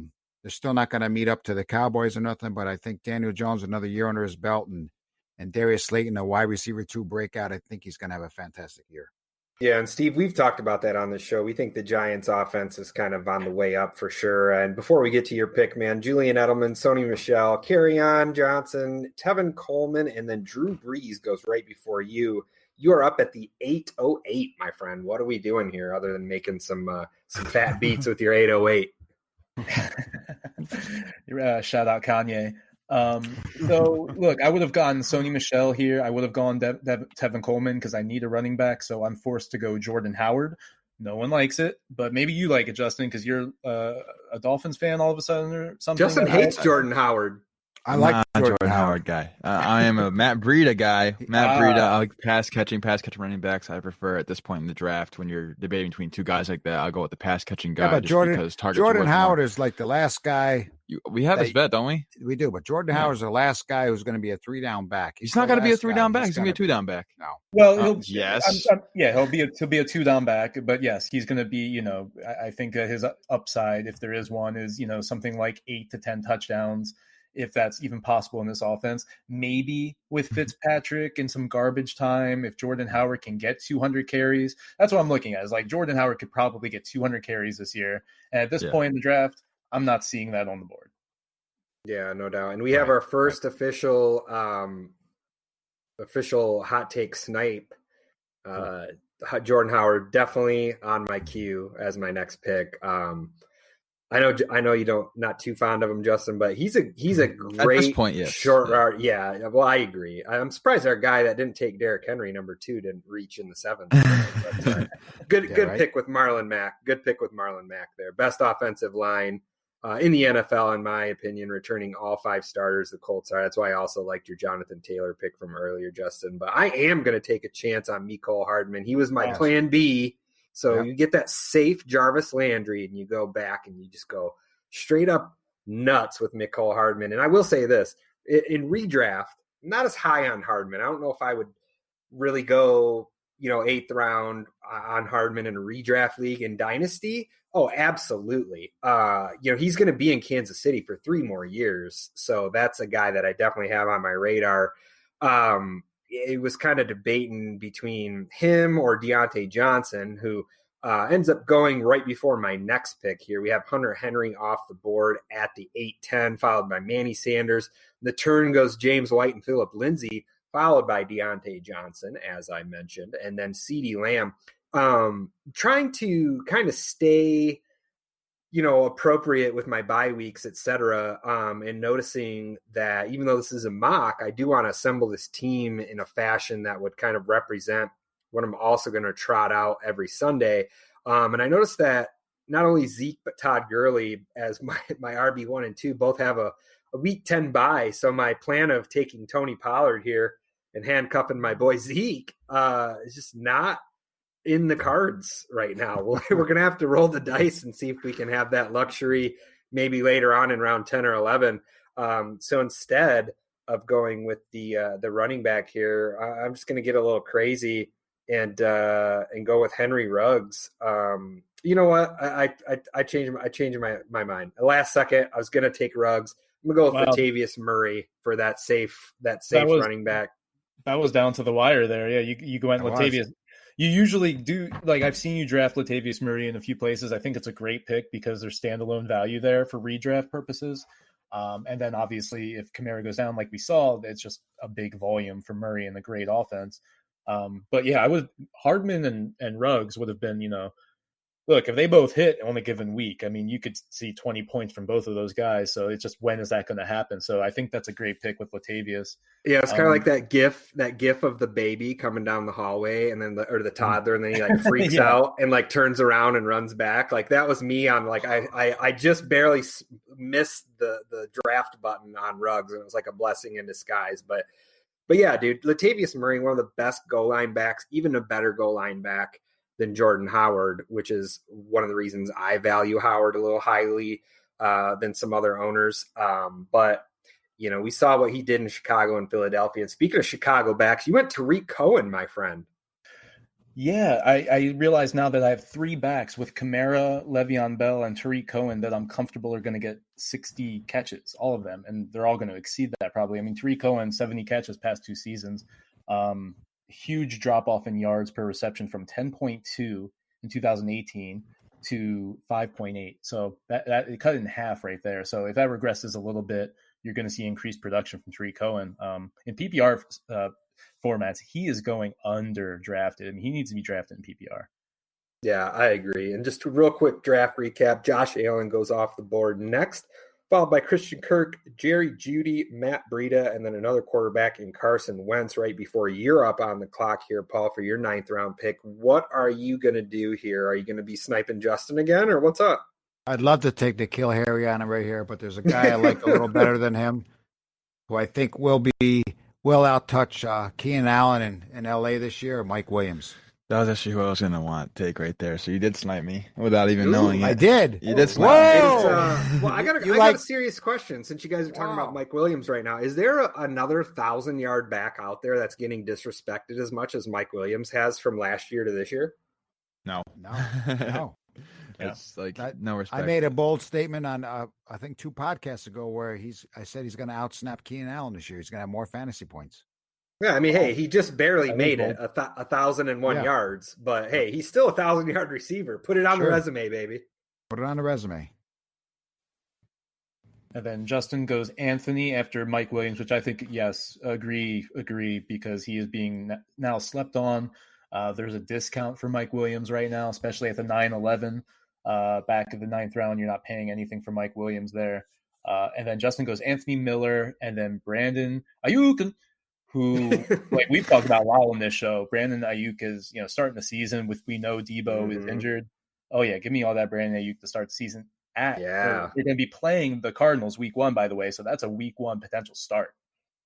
still not going to meet up to the Cowboys or nothing, but I think Daniel Jones, another year under his belt, and Darius Slayton, a wide receiver 2 breakout, I think he's going to have a fantastic year. Yeah, and Steve, we've talked about that on the show. We think the Giants' offense is kind of on the way up for sure. And before we get to your pick, man, Julian Edelman, Sony Michel, Kerryon Johnson, Tevin Coleman, and then Drew Brees goes right before you. You are up at the 808, my friend. What are we doing here other than making some fat beats with your 808? Shout out Kanye. So look, I would have gotten Sony Michel here. I would have gone Tevin Coleman because I need a running back. So I'm forced to go Jordan Howard. No one likes it, but maybe you like it, Justin, because you're a Dolphins fan all of a sudden or something. Justin hates Jordan Howard. I like Jordan Howard guy. I am a Matt Breida guy. Matt Breida, I like pass catching running backs. I prefer at this point in the draft when you're debating between 2 guys like that. I'll go with the pass catching guy. Yeah, but Jordan Howard is like the last guy. We have his bet, don't we? We do, but Jordan Howard's the last guy who's going to be a 3-down back. He's not going to be a 3-down back. He's going to be a 2-down back. No. Well, yes. He'll be a 2-down back, but yes, he's going to be, I think his upside, if there is one, is, something like 8 to 10 touchdowns, if that's even possible in this offense. Maybe with Fitzpatrick and some garbage time, if Jordan Howard can get 200 carries, that's what I'm looking at. Is like Jordan Howard could probably get 200 carries this year. And at this point in the draft, I'm not seeing that on the board. Yeah, no doubt. And we have our first official hot take snipe. Jordan Howard definitely on my queue as my next pick. I know you don't not too fond of him, Justin, but he's a great At this point, yes. short. Yeah, well, I agree. I'm surprised our guy that didn't take Derrick Henry number 2 didn't reach in the 7th. But, good pick with Marlon Mack. Good pick with Marlon Mack there. Best offensive line in the NFL, in my opinion, returning all 5 starters. The Colts are. That's why I also liked your Jonathan Taylor pick from earlier, Justin. But I am going to take a chance on Mecole Hardman. He was my plan B. So you get that safe Jarvis Landry, and you go back and you just go straight up nuts with Mecole Hardman. And I will say this, in redraft, not as high on Hardman. I don't know if I would really go, 8th round on Hardman in a redraft league in Dynasty. Oh, absolutely. He's going to be in Kansas City for 3 more years. So that's a guy that I definitely have on my radar. It was kind of debating between him or Deontay Johnson, who ends up going right before my next pick here. We have Hunter Henry off the board at the 8-10, followed by Manny Sanders. The turn goes James White and Phillip Lindsay, followed by Deontay Johnson, as I mentioned, and then CeeDee Lamb. Trying to kind of stay appropriate with my bye weeks, et cetera, and noticing that even though this is a mock, I do want to assemble this team in a fashion that would kind of represent what I'm also going to trot out every Sunday. And I noticed that not only Zeke, but Todd Gurley as my RB1 and 2 both have a week 10 bye. So my plan of taking Tony Pollard here and handcuffing my boy Zeke is just not in the cards right now. We're going to have to roll the dice and see if we can have that luxury maybe later on in round 10 or 11. So instead of going with the running back here, I'm just going to get a little crazy and go with Henry Ruggs. You know what? I changed my mind. The last second, I was going to take Ruggs. I'm going to go with Latavius Murray for that safe running back. That was down to the wire there. Yeah, you went Latavius. You usually do, like, I've seen you draft Latavius Murray in a few places. I think it's a great pick because there's standalone value there for redraft purposes. And then obviously if Kamara goes down, like we saw, it's just a big volume for Murray and the great offense. But yeah, Hardman and Ruggs would have been, look, if they both hit on a given week, I mean, you could see 20 points from both of those guys. So it's just, when is that going to happen? So I think that's a great pick with Latavius. Yeah, it's kind of like that gif of the baby coming down the hallway and then the toddler, and then he like freaks out and like turns around and runs back. Like that was me on like, I just barely missed the draft button on Ruggs, and it was like a blessing in disguise. But yeah, dude, Latavius Murray, one of the best goal line backs, even a better goal line back than Jordan Howard, which is one of the reasons I value Howard a little highly than some other owners. But, we saw what he did in Chicago and Philadelphia. And speaking of Chicago backs, you went Tariq Cohen, my friend. Yeah, I realize now that I have 3 backs with Kamara, Le'Veon Bell, and Tariq Cohen that I'm comfortable are going to get 60 catches, all of them. And they're all going to exceed that probably. I mean, Tariq Cohen, 70 catches past 2 seasons. Huge drop off in yards per reception from 10.2 in 2018 to 5.8. So that it cut in half right there. So if that regresses a little bit, you're going to see increased production from Tariq Cohen. In PPR formats, he is going under drafted. I mean, he needs to be drafted in PPR. Yeah, I agree. And just a real quick draft recap, Josh Allen goes off the board next, followed by Christian Kirk, Jerry Jeudy, Matt Breida, and then another quarterback in Carson Wentz right before you're up on the clock here, Paul, for your 9th round pick. What are you going to do here? Are you going to be sniping Justin again, or what's up? I'd love to take the Kill Harry on him right here, but there's a guy I like a little better than him, who I think will outtouch Keenan Allen in L.A. this year, Mike Williams. That was actually who I was going to take right there. So you did snipe me without even knowing it. I did. You did snipe me. Well, I got a serious question since you guys are talking about Mike Williams right now. Is there another 1,000-yard back out there that's getting disrespected as much as Mike Williams has from last year to this year? No. It's no respect. I made a bold statement on, I think 2 podcasts ago where I said he's going to outsnap Keenan Allen this year. He's going to have more fantasy points. Yeah, I mean, hey, he just barely made it 1,001 yards, but hey, he's still a 1,000-yard receiver. Put it on the resume, baby. Put it on the resume. And then Justin goes Anthony after Mike Williams, which I think, yes, agree, because he is being now slept on. There's a discount for Mike Williams right now, especially at the 9-11. back in the 9th round. You're not paying anything for Mike Williams there. And then Justin goes Anthony Miller and then Brandon Ayuk, who like we've talked about a lot on this show. Brandon Ayuk is starting the season with we know Debo is injured. Oh yeah, give me all that Brandon Ayuk to start the season at. Yeah, they're going to be playing the Cardinals week 1, by the way, so that's a week 1 potential start.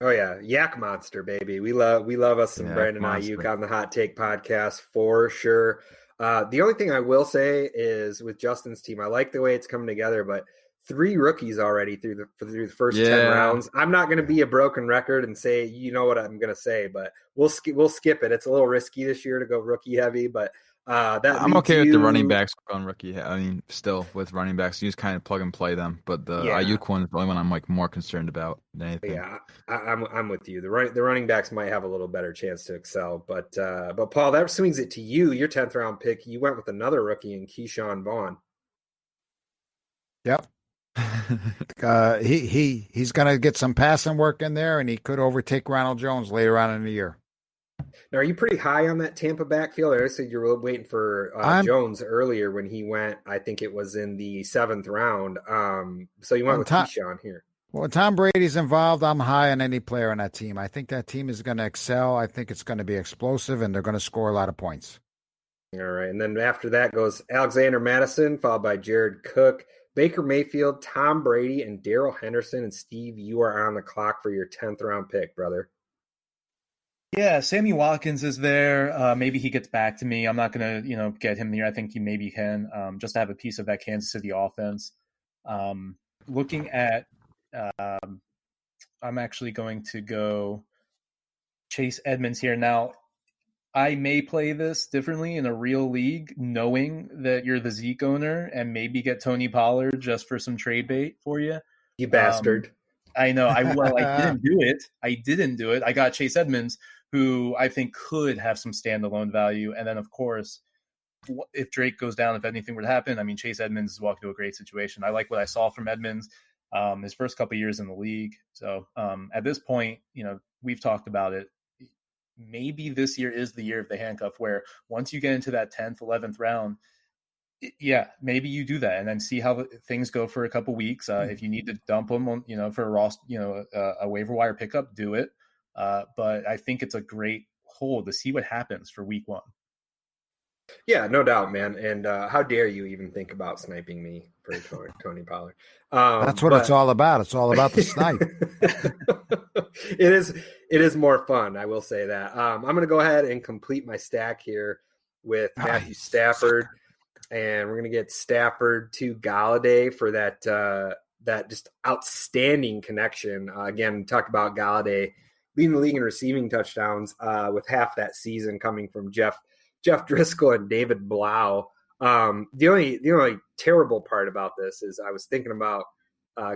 Oh yeah, Yak Monster, baby. We love us some Brandon Monster. Ayuk on the Hot Take podcast for sure. The only thing I will say is with Justin's team, I like the way it's coming together, but 3 rookies already through the first 10 rounds. I'm not going to be a broken record and say what I'm going to say, but we'll skip it. It's a little risky this year to go rookie heavy, but I'm okay with the running backs on rookie. I mean, still with running backs, you just kind of plug and play them. But the Ayuk one is the only one I'm like more concerned about than anything. Yeah, I'm with you. The running backs might have a little better chance to excel, but Paul, that swings it to you. Your 10th round pick, you went with another rookie in Keyshawn Vaughn. Yep. He's going to get some passing work in there, and he could overtake Ronald Jones later on in the year. Now, are you pretty high on that Tampa backfield? I said you were waiting for Jones earlier when he went. I think it was in the 7th round. So you went with Keyshawn here. Well, when Tom Brady's involved, I'm high on any player on that team. I think that team is going to excel. I think it's going to be explosive, and they're going to score a lot of points. All right, and then after that goes Alexander Madison, followed by Jared Cook, Baker Mayfield, Tom Brady, and Darrell Henderson. And Steve, you are on the clock for your 10th round pick, brother. Yeah, Sammy Watkins is there. Maybe he gets back to me. I'm not going to, get him here. I think he maybe can, just to have a piece of that Kansas City offense. Looking at, I'm actually going to go Chase Edmonds here. Now, I may play this differently in a real league, knowing that you're the Zeke owner, and maybe get Tony Pollard just for some trade bait for you. You bastard. I know. I didn't do it. I got Chase Edmonds, who I think could have some standalone value. And then, of course, if Drake goes down, if anything were to happen, I mean, Chase Edmonds is walking to a great situation. I like what I saw from Edmonds his first couple of years in the league. So at this point, we've talked about it. Maybe this year is the year of the handcuff, where once you get into that 10th, 11th round, maybe you do that and then see how things go for a couple weeks. If you need to dump them on, for a waiver wire pickup, do it. But I think it's a great hold to see what happens for week 1. Yeah, no doubt, man. And how dare you even think about sniping me for Tony Pollard? That's what it's all about. It's all about the snipe. It is more fun, I will say that. I'm going to go ahead and complete my stack here with Matthew Stafford, and we're going to get Stafford to Galladay for that just outstanding connection. Again, talk about Galladay leading the league in receiving touchdowns with half that season coming from Jeff Driscoll and David Blau. The only terrible part about this is I was thinking about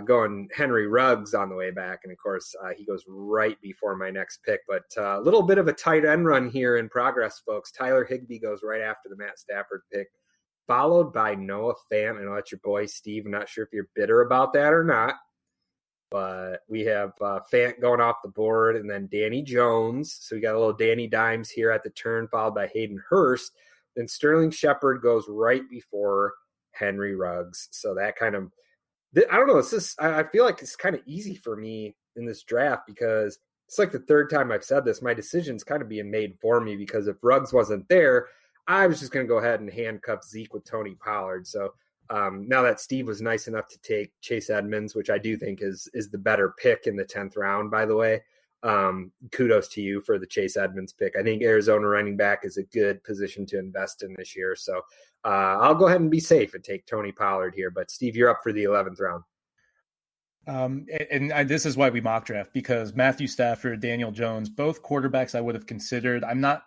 going Henry Ruggs on the way back, and of course he goes right before my next pick. But a little bit of a tight end run here in progress, folks. Tyler Higbee goes right after the Matt Stafford pick, followed by Noah Fant. I know that's your boy Steve. I'm not sure if you're bitter about that or not, but we have Fant going off the board, and then Danny Jones. So we got a little Danny Dimes here at the turn, followed by Hayden Hurst. Then Sterling Shepard goes right before Henry Ruggs. So that kind of, I don't know. I feel like it's kind of easy for me in this draft because it's like the third time I've said this. My decision's kind of being made for me because if Ruggs wasn't there, I was just going to go ahead and handcuff Zeke with Tony Pollard. So now that Steve was nice enough to take Chase Edmonds, which I do think is the better pick in the 10th round, by the way, kudos to you for the Chase Edmonds pick. I think Arizona running back is a good position to invest in this year. So I'll go ahead and be safe and take Tony Pollard here. But Steve, you're up for the 11th round. And this is why we mock draft, because Matthew Stafford, Daniel Jones, both quarterbacks I would have considered. I'm not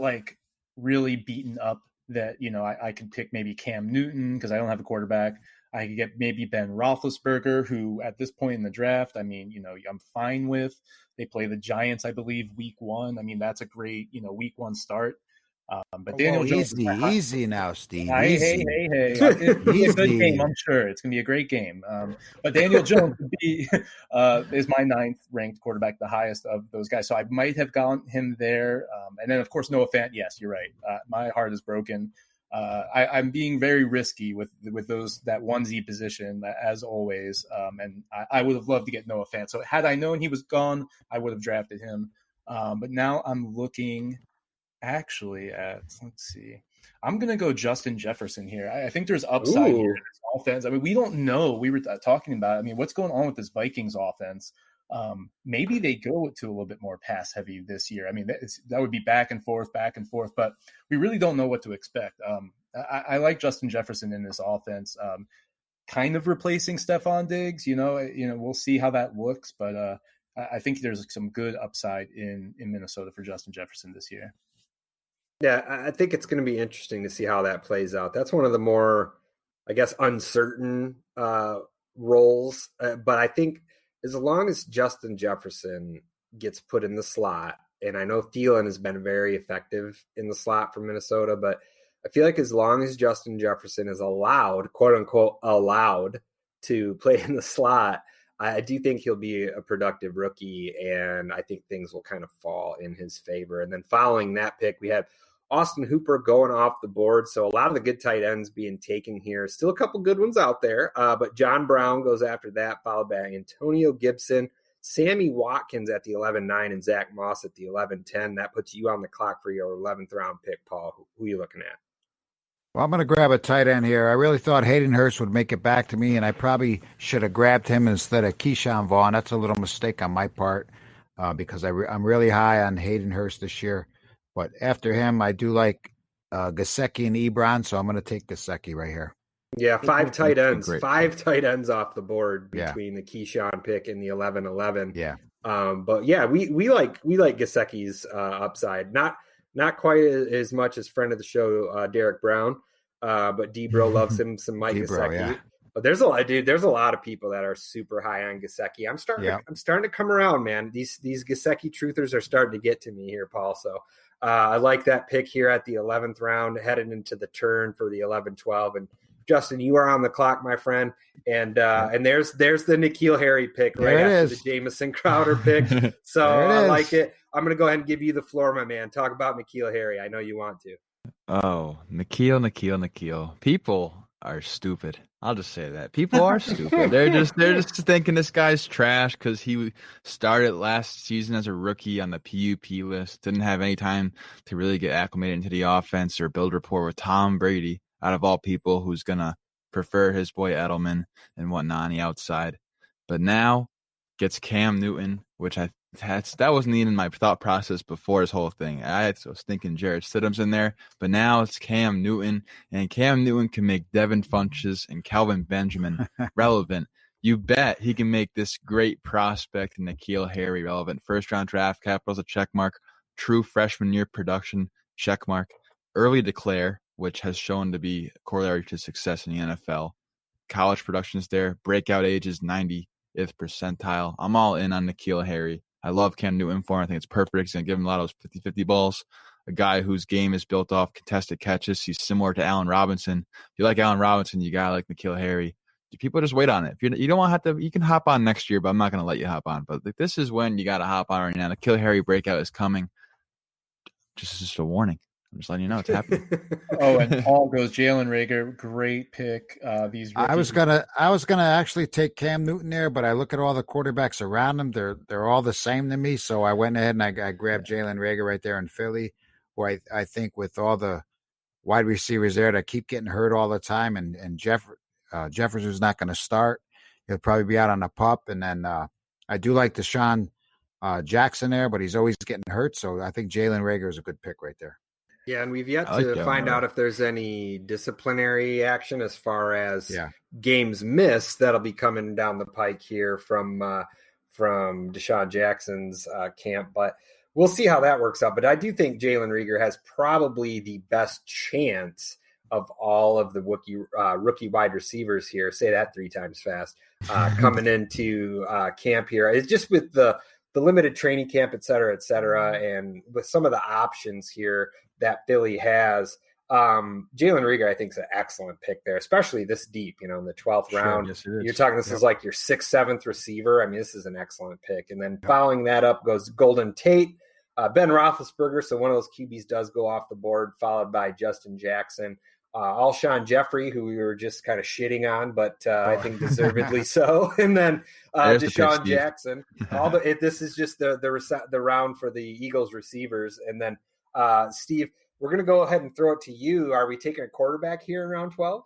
like really beaten up that, I could pick maybe Cam Newton because I don't have a quarterback. I could get maybe Ben Roethlisberger, who at this point in the draft, I mean, I'm fine with. They play the Giants, I believe, week 1. I mean, that's a great, week 1 start. But Daniel Jones, easy now, Steve. Hey. It's gonna be a good game, I'm sure. It's gonna be a great game. But Daniel Jones would be is my 9th ranked quarterback, the highest of those guys. So I might have gone him there. And then of course Noah Fant. Yes, you're right. My heart is broken. I'm being very risky with that 1Z position as always. And I would have loved to get Noah Fant. So had I known he was gone, I would have drafted him. But now I'm looking actually at, let's see. I'm going to go Justin Jefferson here. I think there's upside here in this offense. I mean, we don't know. We were talking about, I mean, what's going on with this Vikings offense? Maybe they go to a little bit more pass heavy this year. I mean, that would be back and forth, but we really don't know what to expect. I like Justin Jefferson in this offense, kind of replacing Stephon Diggs. We'll see how that looks, but I think there's some good upside in Minnesota for Justin Jefferson this year. Yeah, I think it's going to be interesting to see how that plays out. That's one of the more, I guess, uncertain roles. But I think as long as Justin Jefferson gets put in the slot, and I know Thielen has been very effective in the slot for Minnesota, but I feel like as long as Justin Jefferson is allowed, quote unquote, allowed to play in the slot, I do think he'll be a productive rookie, and I think things will kind of fall in his favor. And then following that pick, we have Austin Hooper going off the board. So a lot of the good tight ends being taken here. Still a couple good ones out there, but John Brown goes after that, followed by Antonio Gibson, Sammy Watkins at the 11-9, and Zach Moss at the 11-10. That puts you on the clock for your 11th round pick, Paul. Who are you looking at? Well, I'm going to grab a tight end here. I really thought Hayden Hurst would make it back to me, and I probably should have grabbed him instead of Keyshawn Vaughn. That's a little mistake on my part because I'm really high on Hayden Hurst this year. But after him, I do like Gesicki and Ebron, so I'm going to take Gesicki right here. Yeah, five tight ends off the board between the Keyshawn pick and the 11-11. Yeah. But yeah, we like Gesicki's upside. Not quite as much as friend of the show, Derek Brown. But D-Bro loves him some Mike Gesicki. Yeah. But there's a lot of people that are super high on Gesicki. I'm starting to come around, man. These Gesicki truthers are starting to get to me here, Paul. So I like that pick here at the 11th round, headed into the turn for the 11-12. And Justin, you are on the clock, my friend. And there's the N'Keal Harry pick right after the Jamison Crowder pick. So I like it. I'm going to go ahead and give you the floor, my man. Talk about N'Keal Harry. I know you want to. Oh, N'Keal. People are stupid. I'll just say that. People are stupid. They're just thinking this guy's trash because he started last season as a rookie on the PUP list, didn't have any time to really get acclimated into the offense or build rapport with Tom Brady, out of all people, who's going to prefer his boy Edelman and whatnot on the outside. But now gets Cam Newton, which that wasn't even my thought process before this whole thing. I was thinking Jarrett Stidham's in there, but now it's Cam Newton, and Cam Newton can make Devin Funchess and Calvin Benjamin relevant. You bet he can make this great prospect N'Keal Harry relevant. First round draft capital's a check mark. True freshman year production, check mark. Early declare, which has shown to be corollary to success in the NFL. College production's there. Breakout age is 90th percentile. I'm all in on N'Keal Harry. I love Cam Newton for him. I think it's perfect. He's going to give him a lot of those 50-50 balls. A guy whose game is built off contested catches. He's similar to Allen Robinson. If you like Allen Robinson, you got to like N'Keal Harry. People just wait on it. If you don't want to have to, you can hop on next year, but I'm not going to let you hop on. But this is when you got to hop on right now. N'Keal Harry breakout is coming. Just a warning. I'm just letting you know it's happening. And Paul goes Jalen Reagor, great pick. These rookies. I was gonna actually take Cam Newton there, but I look at all the quarterbacks around him; they're all the same to me. So I went ahead and I grabbed Jalen Reagor right there in Philly, where I think with all the wide receivers there that keep getting hurt all the time, and Jefferson's not going to start; he'll probably be out on a pup. And then I do like Deshaun Jackson there, but he's always getting hurt. So I think Jalen Reagor is a good pick right there. Yeah, and we've yet to find out if there's any disciplinary action as far as games missed that'll be coming down the pike here from Deshaun Jackson's camp. But we'll see how that works out. But I do think Jalen Reagor has probably the best chance of all of the rookie wide receivers here. Say that 3 times fast. Coming into camp here. It's just with the limited training camp, et cetera, and with some of the options here that Philly has, Jalen Reagor, I think, is an excellent pick there, especially this deep, in the 12th round. Yes, you're talking this is like your 6th, 7th receiver. I mean, this is an excellent pick. And then following that up goes Golden Tate, Ben Roethlisberger. So one of those QBs does go off the board, followed by Justin Jackson. Alshon Jeffrey, who we were just kind of shitting on, but I think deservedly so. And then Deshaun Jackson. This is just the round for the Eagles receivers. And then Steve, we're going to go ahead and throw it to you. Are we taking a quarterback here in round 12?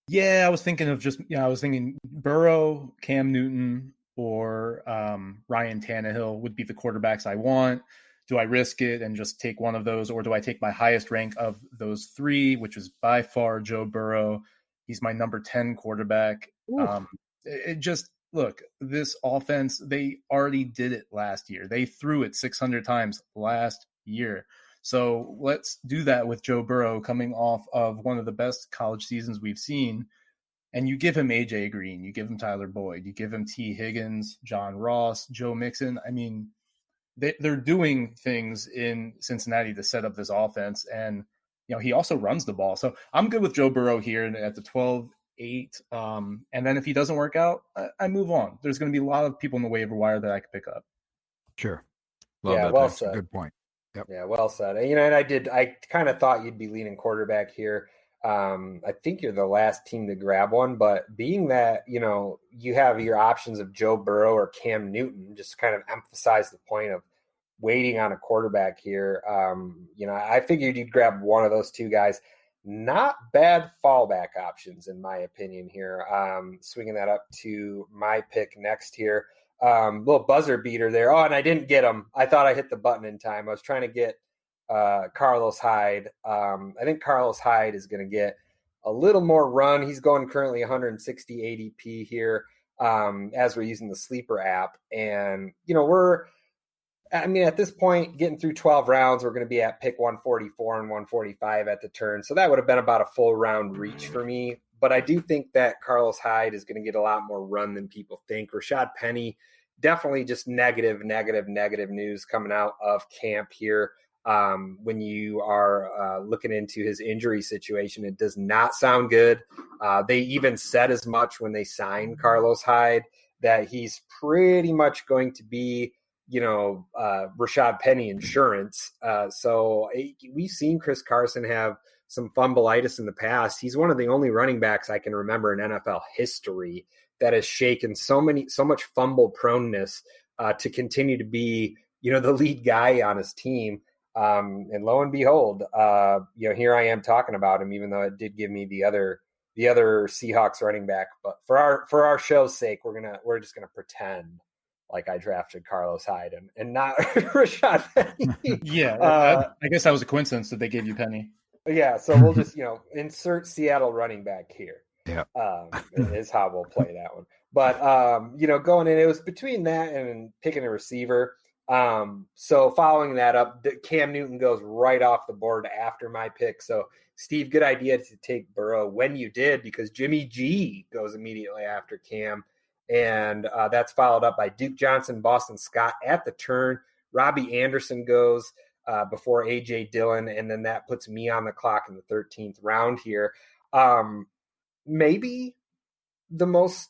Yeah, I was thinking Burrow, Cam Newton, or Ryan Tannehill would be the quarterbacks I want. Do I risk it and just take one of those, or do I take my highest rank of those three, which is by far Joe Burrow? He's my number 10 quarterback. Look, this offense, they already did it last year. They threw it 600 times last year. So let's do that with Joe Burrow coming off of one of the best college seasons we've seen. And you give him A.J. Green, you give him Tyler Boyd, you give him T. Higgins, John Ross, Joe Mixon. I mean, they're doing things in Cincinnati to set up this offense. And, he also runs the ball. So I'm good with Joe Burrow here at the 12-8. And then if he doesn't work out, I move on. There's going to be a lot of people in the waiver wire that I could pick up. Sure. Well said. Good point. Yep. Yeah, well said. And I kind of thought you'd be leaning quarterback here. I think you're the last team to grab one, but being that, you have your options of Joe Burrow or Cam Newton, just kind of emphasize the point of waiting on a quarterback here. I figured you'd grab one of those two guys. Not bad fallback options, in my opinion here. Swinging that up to my pick next here. Little buzzer beater there. Oh, and I didn't get him. I thought I hit the button in time. I was trying to get Carlos Hyde. I think Carlos Hyde is going to get a little more run. He's going currently 160 ADP here as we're using the Sleeper app. And, at this point, getting through 12 rounds, we're going to be at pick 144 and 145 at the turn. So that would have been about a full round reach for me. But I do think that Carlos Hyde is going to get a lot more run than people think. Rashad Penny, definitely just negative news coming out of camp here. When you are looking into his injury situation, it does not sound good. They even said as much when they signed Carlos Hyde that he's pretty much going to be, Rashad Penny insurance. So we've seen Chris Carson have some fumbleitis in the past. He's one of the only running backs I can remember in NFL history that has shaken so much fumble proneness to continue to be, the lead guy on his team. And lo and behold, here I am talking about him, even though it did give me the other Seahawks running back. But for our show's sake, we're just gonna pretend like I drafted Carlos Hyde and not Rashad Penny. Yeah, I guess that was a coincidence that they gave you Penny. Yeah, so we'll just insert Seattle running back here. Yeah, is how we'll play that one. But going in, it was between that and picking a receiver. So following that up, Cam Newton goes right off the board after my pick. So Steve, good idea to take Burrow when you did, because Jimmy G goes immediately after Cam. And that's followed up by Duke Johnson, Boston Scott at the turn. Robbie Anderson goes before A.J. Dillon, and then that puts me on the clock in the 13th round here. Maybe the most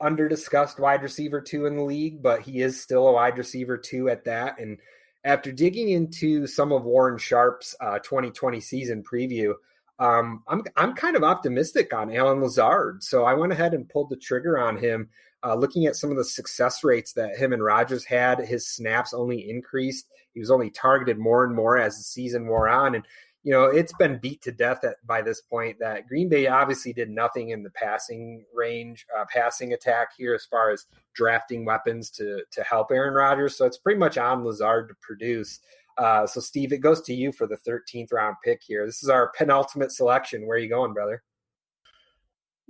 under-discussed wide receiver 2 in the league, but he is still a wide receiver 2 at that. And after digging into some of Warren Sharp's 2020 season preview, I'm kind of optimistic on Alan Lazard. So I went ahead and pulled the trigger on him. Looking at some of the success rates that him and Rodgers had, his snaps only increased. He was only targeted more and more as the season wore on. And, it's been beat to death by this point that Green Bay obviously did nothing in the passing range, passing attack here as far as drafting weapons to help Aaron Rodgers. So it's pretty much on Lazard to produce. So, Steve, it goes to you for the 13th round pick here. This is our penultimate selection. Where are you going, brother?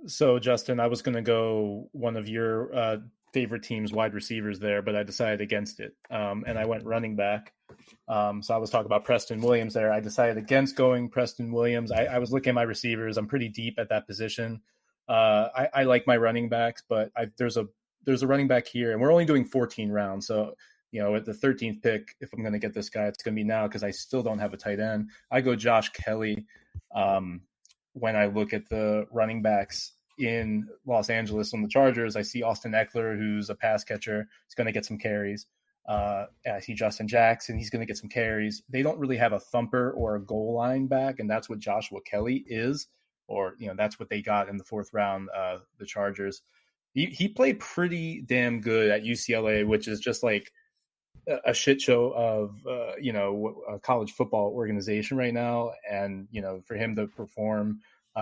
So, Justin, I was going to go one of your favorite team's wide receivers there, but I decided against it. And I went running back. So I was talking about Preston Williams there. I decided against going Preston Williams. I was looking at my receivers. I'm pretty deep at that position. I like my running backs, but there's a running back here, and we're only doing 14 rounds. So, at the 13th pick, if I'm going to get this guy, it's going to be now because I still don't have a tight end. I go Josh Kelly. When I look at the running backs in Los Angeles on the Chargers, I see Austin Ekeler, who's a pass catcher. He's going to get some carries. I see Justin Jackson. He's going to get some carries. They don't really have a thumper or a goal line back, and that's what Joshua Kelly is. or that's what they got in the 4th round. The Chargers. He played pretty damn good at UCLA, which is just like a shit show of a college football organization right now, and for him to perform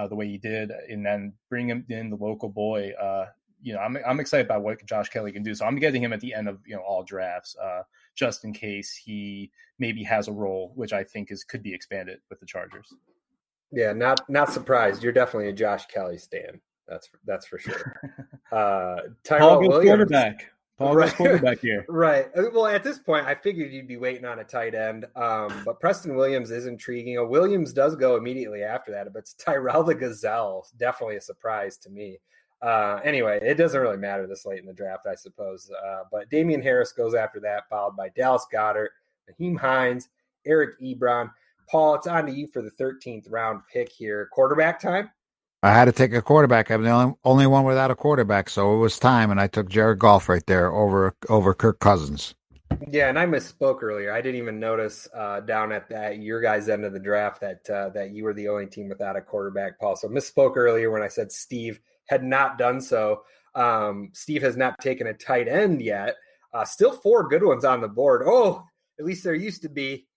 the way he did, and then bring him in, the local boy. I'm excited about what Josh Kelly can do. So I'm getting him at the end of all drafts, just in case he maybe has a role, which I think could be expanded with the Chargers. Yeah, not surprised. You're definitely a Josh Kelly stan. That's for sure. Tyrell Williams, quarterback. Paul goes quarterback here. Right. Well, at this point, I figured you'd be waiting on a tight end. But Preston Williams is intriguing. Williams does go immediately after that, but it's Tyrell the Gazelle. Definitely a surprise to me. Anyway, it doesn't really matter this late in the draft, I suppose. But Damian Harris goes after that, followed by Dallas Goedert, Naheem Hines, Eric Ebron. Paul, it's on to you for the 13th round pick here. Quarterback time? I had to take a quarterback. I'm the only one without a quarterback, so it was time, and I took Jared Goff right there over Kirk Cousins. Yeah, and I misspoke earlier. I didn't even notice down at your guys' end of the draft that you were the only team without a quarterback, Paul. So misspoke earlier when I said Steve had not done so. Steve has not taken a tight end yet. Still 4 good ones on the board. Oh, at least there used to be.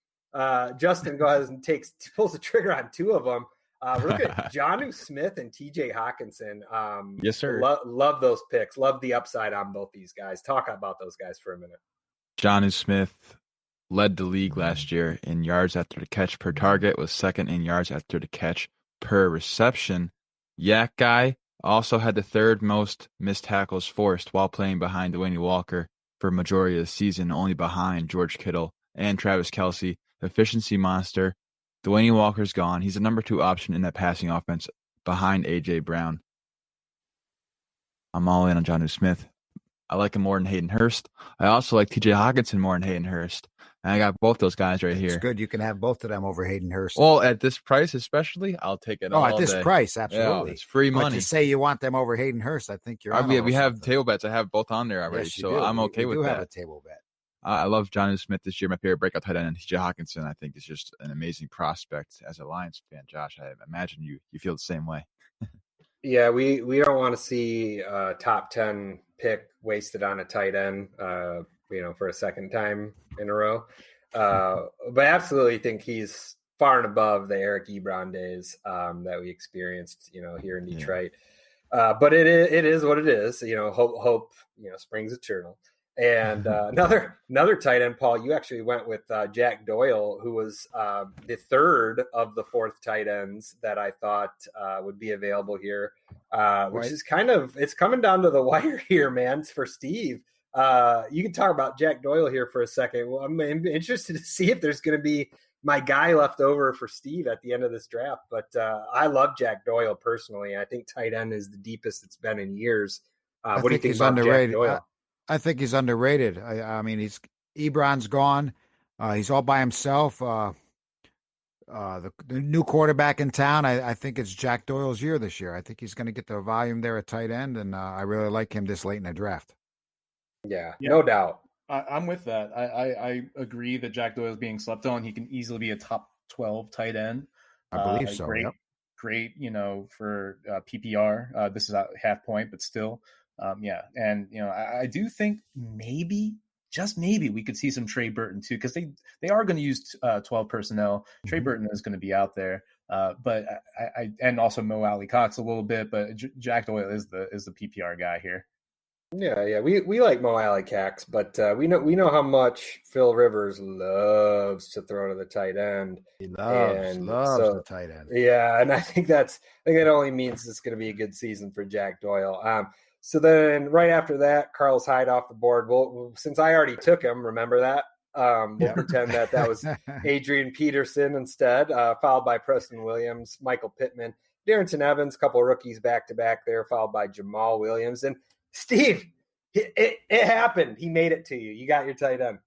Justin goes and pulls the trigger on 2 of them. We're looking at Jonnu Smith and TJ Hawkinson. Yes, sir. Love those picks. Love the upside on both these guys. Talk about those guys for a minute. Jonnu Smith led the league last year in yards after the catch per target, was second in yards after the catch per reception. Yak Guy also had the 3rd most missed tackles forced while playing behind Dwayne Walker for a majority of the season, only behind George Kittle and Travis Kelce. Efficiency monster. Dwayne Walker's gone. He's the number 2 option in that passing offense behind A.J. Brown. I'm all in on Jonnu Smith. I like him more than Hayden Hurst. I also like T.J. Hawkinson more than Hayden Hurst. And I got both those guys right here. It's good. You can have both of them over Hayden Hurst. Well, at this price especially, I'll take it all day. At this price, absolutely. Yeah, it's free money. But to say you want them over Hayden Hurst, I think you're we have table bets. I have both on there already, so I'm okay with that. You do have a table bet. I love Jonnu Smith this year. My favorite breakout tight end, and T.J. Hawkinson, I think, is just an amazing prospect. As a Lions fan, Josh, I imagine you feel the same way. Yeah, we don't want to see a top 10 pick wasted on a tight end, for a second time in a row. But absolutely think he's far and above the Eric Ebron days that we experienced, here in Detroit. Yeah. But it is what it is. Hope springs eternal. And another tight end, Paul, you actually went with Jack Doyle, who was the 3rd of the 4th tight ends that I thought would be available here, which is it's coming down to the wire here, man, for Steve. You can talk about Jack Doyle here for a second. Well, I'm interested to see if there's going to be my guy left over for Steve at the end of this draft. But I love Jack Doyle personally. I think tight end is the deepest it's been in years. What do you think about underrated. Jack Doyle? I think he's underrated. I mean, Ebron's gone. He's all by himself. The new quarterback in town, I think it's Jack Doyle's year this year. I think he's going to get the volume there at tight end, and I really like him this late in the draft. Yeah, no doubt. I'm with that. I agree that Jack Doyle is being slept on. He can easily be a top 12 tight end. I believe so. Great, yep. Great, for PPR. This is a half point, but still. And I do think just maybe we could see some Trey Burton too, because they are going to use 12 personnel. Mm-hmm. Trey Burton is going to be out there, but I and also Mo Alley Cox a little bit, but Jack Doyle is the PPR guy here. Yeah, we like Mo Alley Cox, but we know how much Phil Rivers loves to throw to the tight end. He loves the tight end. Yeah, and I think that only means it's going to be a good season for Jack Doyle. So then right after that, Carlos Hyde off the board. Well, since I already took him, remember that? We'll pretend that was Adrian Peterson instead, followed by Preston Williams, Michael Pittman, Darrington Evans, couple of rookies back-to-back there, followed by Jamal Williams. And Steve, it happened. He made it to you. You got your tight end.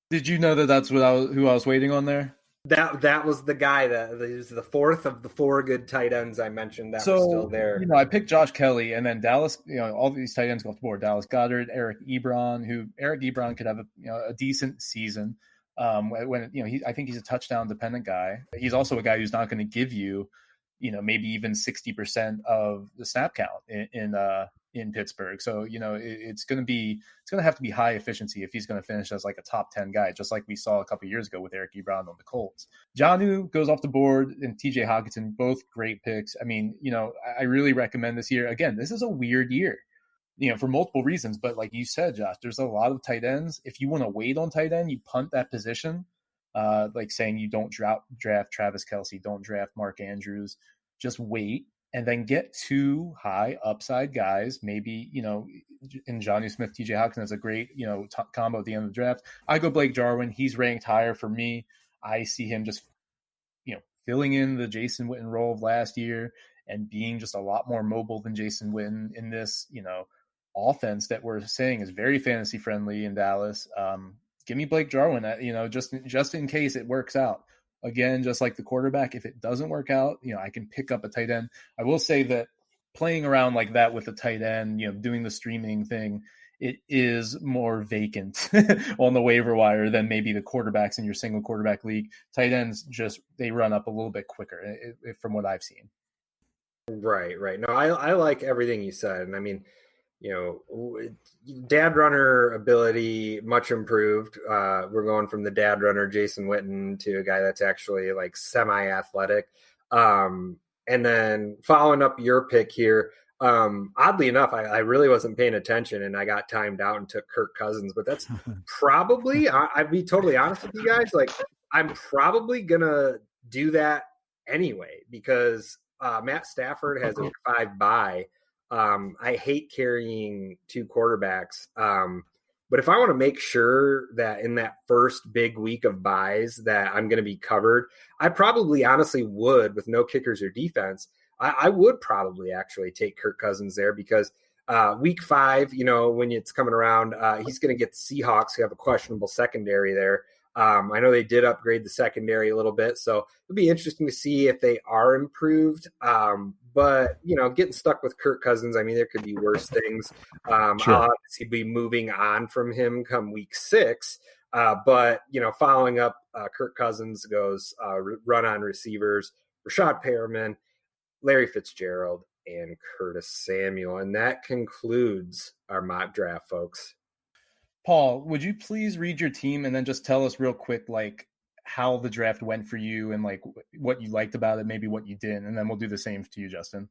Did you know that's who I was waiting on there? That was the guy that was the 4th of the 4 good tight ends I mentioned that was still there. I picked Josh Kelly, and then Dallas. All these tight ends go off the board. Dallas Goedert, Eric Ebron, could have a decent season. I think he's a touchdown dependent guy. He's also a guy who's not going to give you maybe even 60% of the snap count in Pittsburgh. So, it's going to have to be high efficiency if he's going to finish as like a top 10 guy, just like we saw a couple years ago with Eric Ebron on the Colts. Jonnu goes off the board, and TJ Hockenson, both great picks. I mean, I really recommend this year. Again, this is a weird year, for multiple reasons. But like you said, Josh, there's a lot of tight ends. If you want to wait on tight end, you punt that position. Like saying you don't draft Travis Kelce, don't draft Mark Andrews, just wait and then get two high upside guys. Maybe, in Jonnu Smith, TJ Hockenson is a great, combo at the end of the draft. I go Blake Jarwin. He's ranked higher for me. I see him just, filling in the Jason Witten role of last year and being just a lot more mobile than Jason Witten in this, offense that we're saying is very fantasy friendly in Dallas. Give me Blake Jarwin, just in case it works out. Again, just like the quarterback, if it doesn't work out, I can pick up a tight end. I will say that playing around like that with a tight end, doing the streaming thing, it is more vacant on the waiver wire than maybe the quarterbacks in your single quarterback league. Tight ends they run up a little bit quicker from what I've seen. Right. No, I like everything you said. And I mean, dad runner ability much improved. We're going from the dad runner Jason Witten to a guy that's actually like semi-athletic. And then following up your pick here, oddly enough, I really wasn't paying attention and I got timed out and took Kirk Cousins, but that's probably, I'd be totally honest with you guys, like I'm probably gonna do that anyway because Matt Stafford has a 5 bye. I hate carrying two quarterbacks. But if I want to make sure that in that first big week of buys that I'm going to be covered, I probably honestly would, with no kickers or defense, I would probably actually take Kirk Cousins there because week 5, when it's coming around, he's going to get the Seahawks who have a questionable secondary there. I know they did upgrade the secondary a little bit, so it'll be interesting to see if they are improved. But, getting stuck with Kirk Cousins, I mean, there could be worse things. Sure. I'll obviously be moving on from him come week 6. But, following up, Kirk Cousins goes run on receivers, Rashad Perriman, Larry Fitzgerald, and Curtis Samuel. And that concludes our mock draft, folks. Paul, would you please read your team and then just tell us real quick, like, how the draft went for you and like what you liked about it, maybe what you didn't, and then we'll do the same to you, Justin.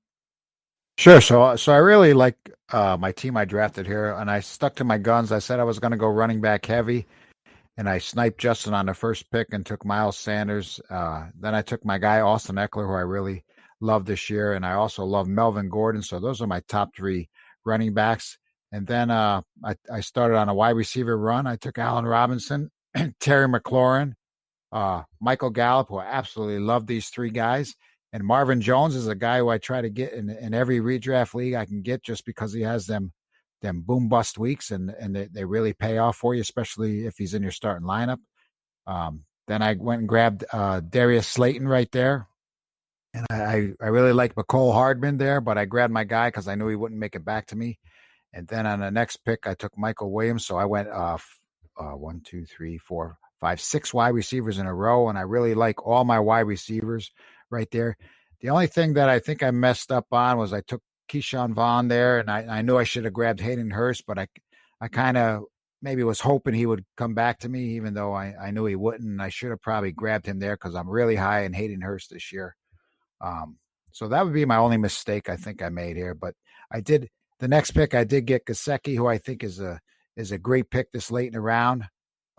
Sure. So I really like my team I drafted here, and I stuck to my guns. I said I was going to go running back heavy, and I sniped Justin on the first pick and took Miles Sanders. Then I took my guy Austin Ekeler, who I really love this year, and I also love Melvin Gordon. So those are my top 3 running backs. And then I started on a wide receiver run. I took Allen Robinson, Terry McLaurin, Michael Gallup, who I absolutely love these 3 guys. And Marvin Jones is a guy who I try to get in every redraft league I can get just because he has them boom bust weeks and they really pay off for you, especially if he's in your starting lineup. Then I went and grabbed Darius Slayton right there. And I really like McCole Hardman there, but I grabbed my guy because I knew he wouldn't make it back to me. And then on the next pick, I took Michael Williams. So I went 1, 2, 3, 4, 5, 6 wide receivers in a row. And I really like all my wide receivers right there. The only thing that I think I messed up on was I took Keyshawn Vaughn there. And I knew I should have grabbed Hayden Hurst, but I kind of maybe was hoping he would come back to me, even though I knew he wouldn't. And I should have probably grabbed him there because I'm really high in Hayden Hurst this year. So that would be my only mistake I think I made here. But the next pick, I did get Gesicki, who I think is a great pick this late in the round.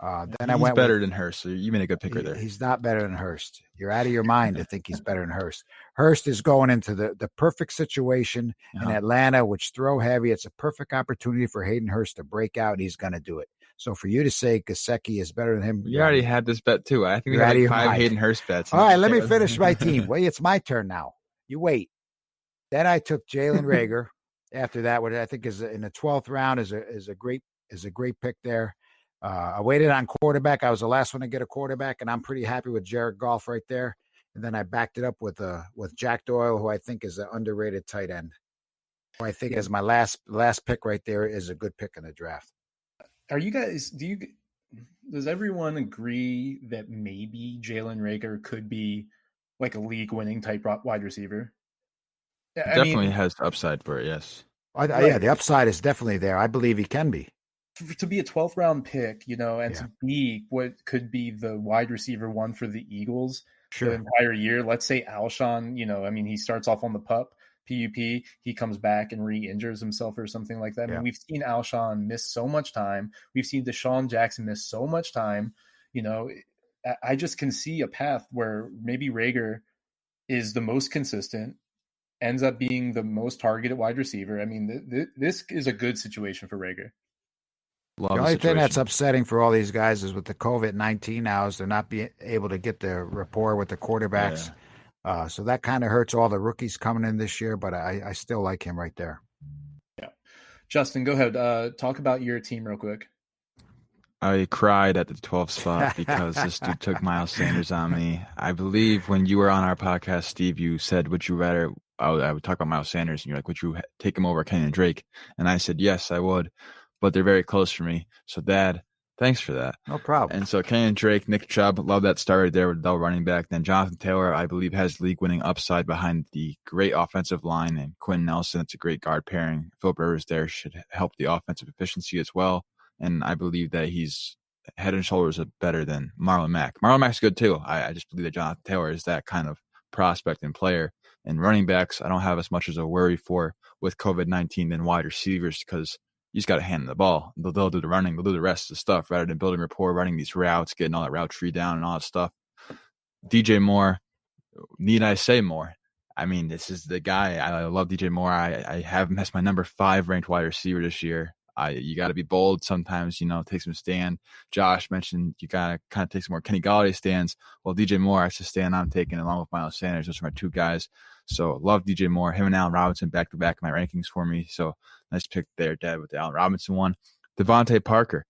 Then he's better than Hurst. So you made a good pick right there. He's not better than Hurst. You're out of your mind to think he's better than Hurst. Hurst is going into the perfect situation in Atlanta, which throw heavy. It's a perfect opportunity for Hayden Hurst to break out, and he's going to do it. So for you to say Gesicki is better than him, you already had this bet too. I think we had like 5 Hayden Hurst bets. All right, let me finish my team. Wait, it's my turn now. You wait. Then I took Jalen Reagor. After that, what I think is in the 12th round is a great pick there. I waited on quarterback. I was the last one to get a quarterback, and I'm pretty happy with Jared Goff right there. And then I backed it up with Jack Doyle, who I think is an underrated tight end. Who I think is my last pick right there is a good pick in the draft. Are you guys? Does everyone agree that maybe Jalen Reagor could be like a league-winning type wide receiver. I Definitely mean, has upside for it. Yes. Yeah, the upside is definitely there. I believe he can be. to be a 12th round pick, and Yeah. to be what could be the wide receiver one for the Eagles the Sure. entire year. Let's say Alshon, he starts off on the PUP, he comes back and re-injures himself or something like that. I mean, Yeah. we've seen Alshon miss so much time. We've seen Deshaun Jackson miss so much time. I just can see a path where maybe Rager is the most consistent, ends up being the most targeted wide receiver. I mean, this is a good situation for Rager. Love The the only thing that's situation. upsetting for all these guys is with the COVID-19 now is they're not being able to get their rapport with the quarterbacks. So that kind of hurts all the rookies coming in this year, but I still like him right there. Yeah. Justin, go ahead. Talk about your team real quick. I cried at the 12th spot because this dude took Miles Sanders on me. I believe when you were on our podcast, Steve, you said, would you rather, I would talk about Miles Sanders, and you're like, would you take him over Kenyon Drake? And I said, yes, I would, but they're very close for me. So, Dad, thanks for that. No problem. And so Kenyon Drake, Nick Chubb, love that start right there with Odell running back. Then Jonathan Taylor, I believe, has league-winning upside behind the great offensive line. And Quinn Nelson, it's a great guard pairing. Philip Rivers there should help the offensive efficiency as well. And I believe that he's head and shoulders better than Marlon Mack. Marlon Mack's good too. I just believe that Jonathan Taylor is that kind of prospect and player. And running backs, I don't have as much as a worry for with COVID-19 than wide receivers because you just got to hand the ball. They'll do the running. They'll do the rest of the stuff rather than building rapport, running these routes, getting all that route tree down and all that stuff. DJ Moore, need I say more? I mean, this is the guy. I love DJ Moore. I have him as my number 5 ranked wide receiver this year. You got to be bold sometimes, take some stand. Josh mentioned you got to kind of take some more Kenny Galladay stands. Well, DJ Moore, that's the stand I'm taking along with Miles Sanders. Those are my 2 guys. So love DJ Moore. Him and Allen Robinson back-to-back in my rankings for me. So nice pick there, Dad, with the Allen Robinson one. Devontae Parker.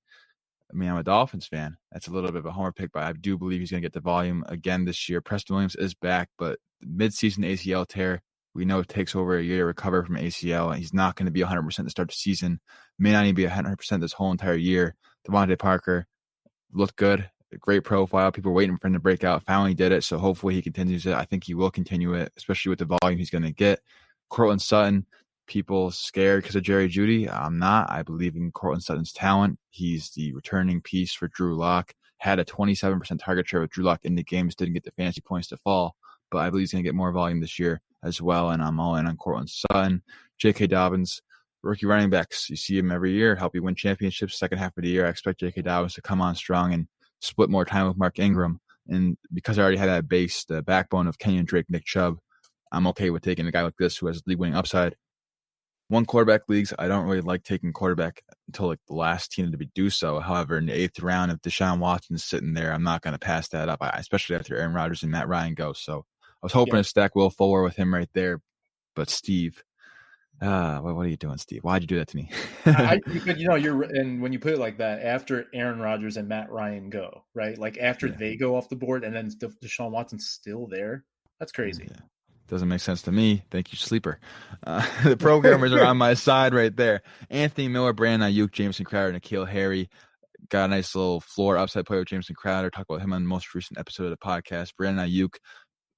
I mean, I'm a Dolphins fan. That's a little bit of a homer pick, but I do believe he's going to get the volume again this year. Preston Williams is back, but mid-season ACL tear, we know it takes over a year to recover from ACL, and he's not going to be 100% to start the season. May not even be 100% this whole entire year. Devontae Parker looked good, a great profile. People were waiting for him to break out. Finally did it, so hopefully he continues it. I think he will continue it, especially with the volume he's going to get. Cortland Sutton, people scared because of Jerry Jeudy. I'm not. I believe in Cortland Sutton's talent. He's the returning piece for Drew Lock. Had a 27% target share with Drew Lock in the games. Didn't get the fantasy points to fall, but I believe he's going to get more volume this year as well, and I'm all in on Cortland Sutton. J.K. Dobbins, rookie running backs. You see him every year, help you win championships. Second half of the year, I expect J.K. Dobbins to come on strong and split more time with Mark Ingram. And because I already had that base, the backbone of Kenyon Drake, Nick Chubb, I'm okay with taking a guy like this who has league-winning upside. One quarterback leagues, I don't really like taking quarterback until like the last team to do so. However, in the 8th round, if Deshaun Watson's sitting there, I'm not going to pass that up, especially after Aaron Rodgers and Matt Ryan go. So I was hoping to stack Will Fuller with him right there. But Steve, what are you doing, Steve? Why'd you do that to me? But and when you put it like that, after Aaron Rodgers and Matt Ryan go, right? Like after they go off the board and then Deshaun Watson's still there, that's crazy. Yeah. Doesn't make sense to me. Thank you, sleeper. The programmers are on my side right there. Anthony Miller, Brandon Ayuk, Jameson Crowder, N'Keal Harry. Got a nice little floor upside play with Jameson Crowder. Talk about him on the most recent episode of the podcast. Brandon Ayuk,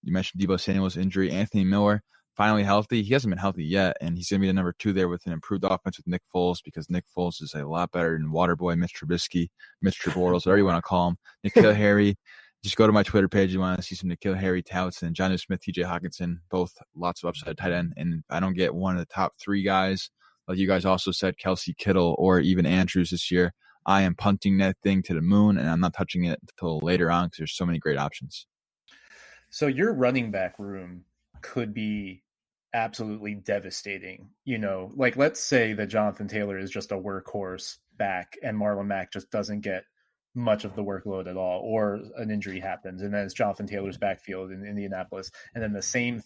you mentioned Deebo Samuel's injury. Anthony Miller, finally healthy. He hasn't been healthy yet, and he's going to be the number 2 there with an improved offense with Nick Foles because Nick Foles is a lot better than Waterboy, Mitch Trubisky, Mitch Trebortles, whatever you want to call him. N'Keal Harry. Just go to my Twitter page. You want to see some N'Keal Harry touts and Jonnu Smith, TJ Hawkinson, both lots of upside tight end. And if I don't get one of the top 3 guys, like you guys also said, Kelsey Kittle or even Andrews this year, I am punting that thing to the moon, and I'm not touching it until later on because there's so many great options. So your running back room could be absolutely devastating. Like let's say that Jonathan Taylor is just a workhorse back and Marlon Mack just doesn't get much of the workload at all, or an injury happens, and then it's Jonathan Taylor's backfield in Indianapolis. And then the same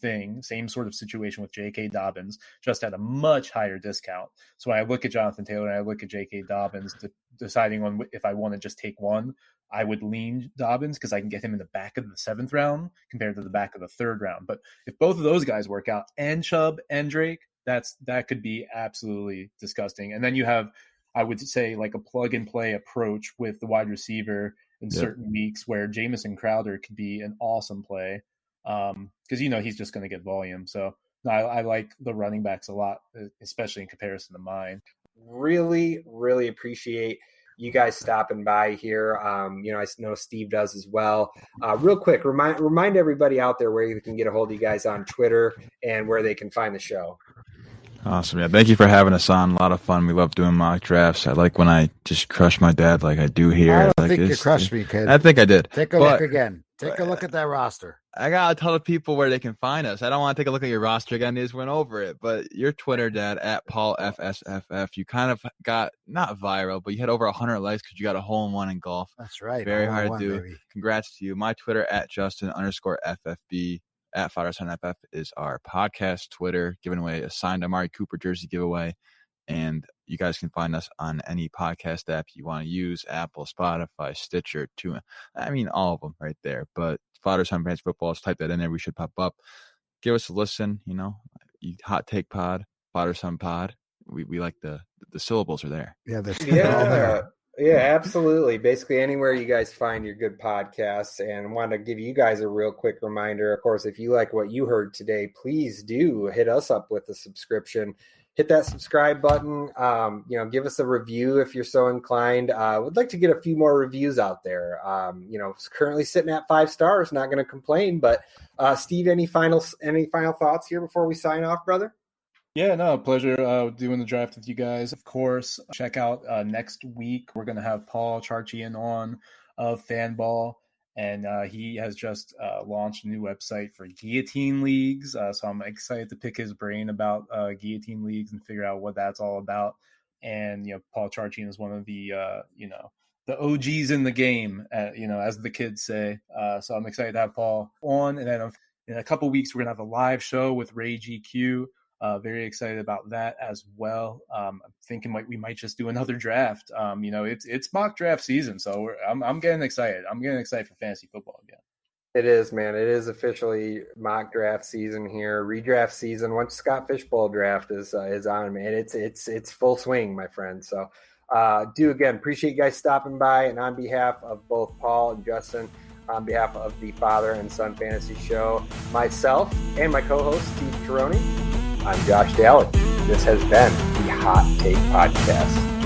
sort of situation with J.K. Dobbins, just at a much higher discount. So I look at Jonathan Taylor and I look at J.K. Dobbins, deciding on if I want to just take one. I would lean Dobbins because I can get him in the back of the 7th round compared to the back of the 3rd round. But if both of those guys work out, and Chubb and Drake, that could be absolutely disgusting. And then you have, I would say, like a plug-and-play approach with the wide receiver in certain weeks where Jamison Crowder could be an awesome play. because he's just going to get volume. So no, I like the running backs a lot, especially in comparison to mine. Really, really appreciate you guys stopping by here. I know Steve does as well. Real quick, remind everybody out there where you can get a hold of you guys on Twitter and where they can find the show. Awesome. Yeah. Thank you for having us on. A lot of fun. We love doing mock drafts. I like when I just crush my dad like I do here. I don't like think you crushed me, kid. I think I did. Take a look again. Take a look at that roster. I got to tell the people where they can find us. I don't want to take a look at your roster again. They just went over it. But your Twitter, Dad, at PaulFSFF, you kind of got, not viral, but you had over 100 likes because you got a hole-in-one in golf. That's right. Very hard to do. Baby. Congrats to you. My Twitter, at Justin_FFB. At FatherSonFF is our podcast Twitter, giving away a signed Amari Cooper jersey giveaway. And you guys can find us on any podcast app you want to use, Apple, Spotify, Stitcher, all of them right there. But Father Son Fantasy Football, type that in there. We should pop up. Give us a listen, Hot Take Pod, Father Son Pod. We like the syllables are there. Yeah, all there. Yeah, absolutely. Basically, anywhere you guys find your good podcasts, and want to give you guys a real quick reminder. Of course, if you like what you heard today, please do hit us up with a subscription. Hit that subscribe button. Give us a review if you're so inclined. Would like to get a few more reviews out there. It's currently sitting at 5 stars. Not going to complain. But Steve, any final thoughts here before we sign off, brother? Yeah, no, pleasure doing the draft with you guys. Of course, check out next week. We're going to have Paul Charchian on of Fanball, and he has just launched a new website for guillotine leagues. So I'm excited to pick his brain about guillotine leagues and figure out what that's all about. And, Paul Charchian is one of the, the OGs in the game, as the kids say. So I'm excited to have Paul on. And then in a couple weeks, we're going to have a live show with Ray GQ. Very excited about that as well. I'm thinking we might just do another draft. It's mock draft season, so I'm getting excited. I'm getting excited for fantasy football again. It is, man. It is officially mock draft season here. Redraft season. Once Scott Fishbowl draft is on, man, it's full swing, my friend. So, appreciate you guys stopping by, and on behalf of both Paul and Justin, on behalf of the Father and Son Fantasy Show, myself and my co-host Steve Tironi, I'm Josh Daly. This has been the Hot Take Podcast.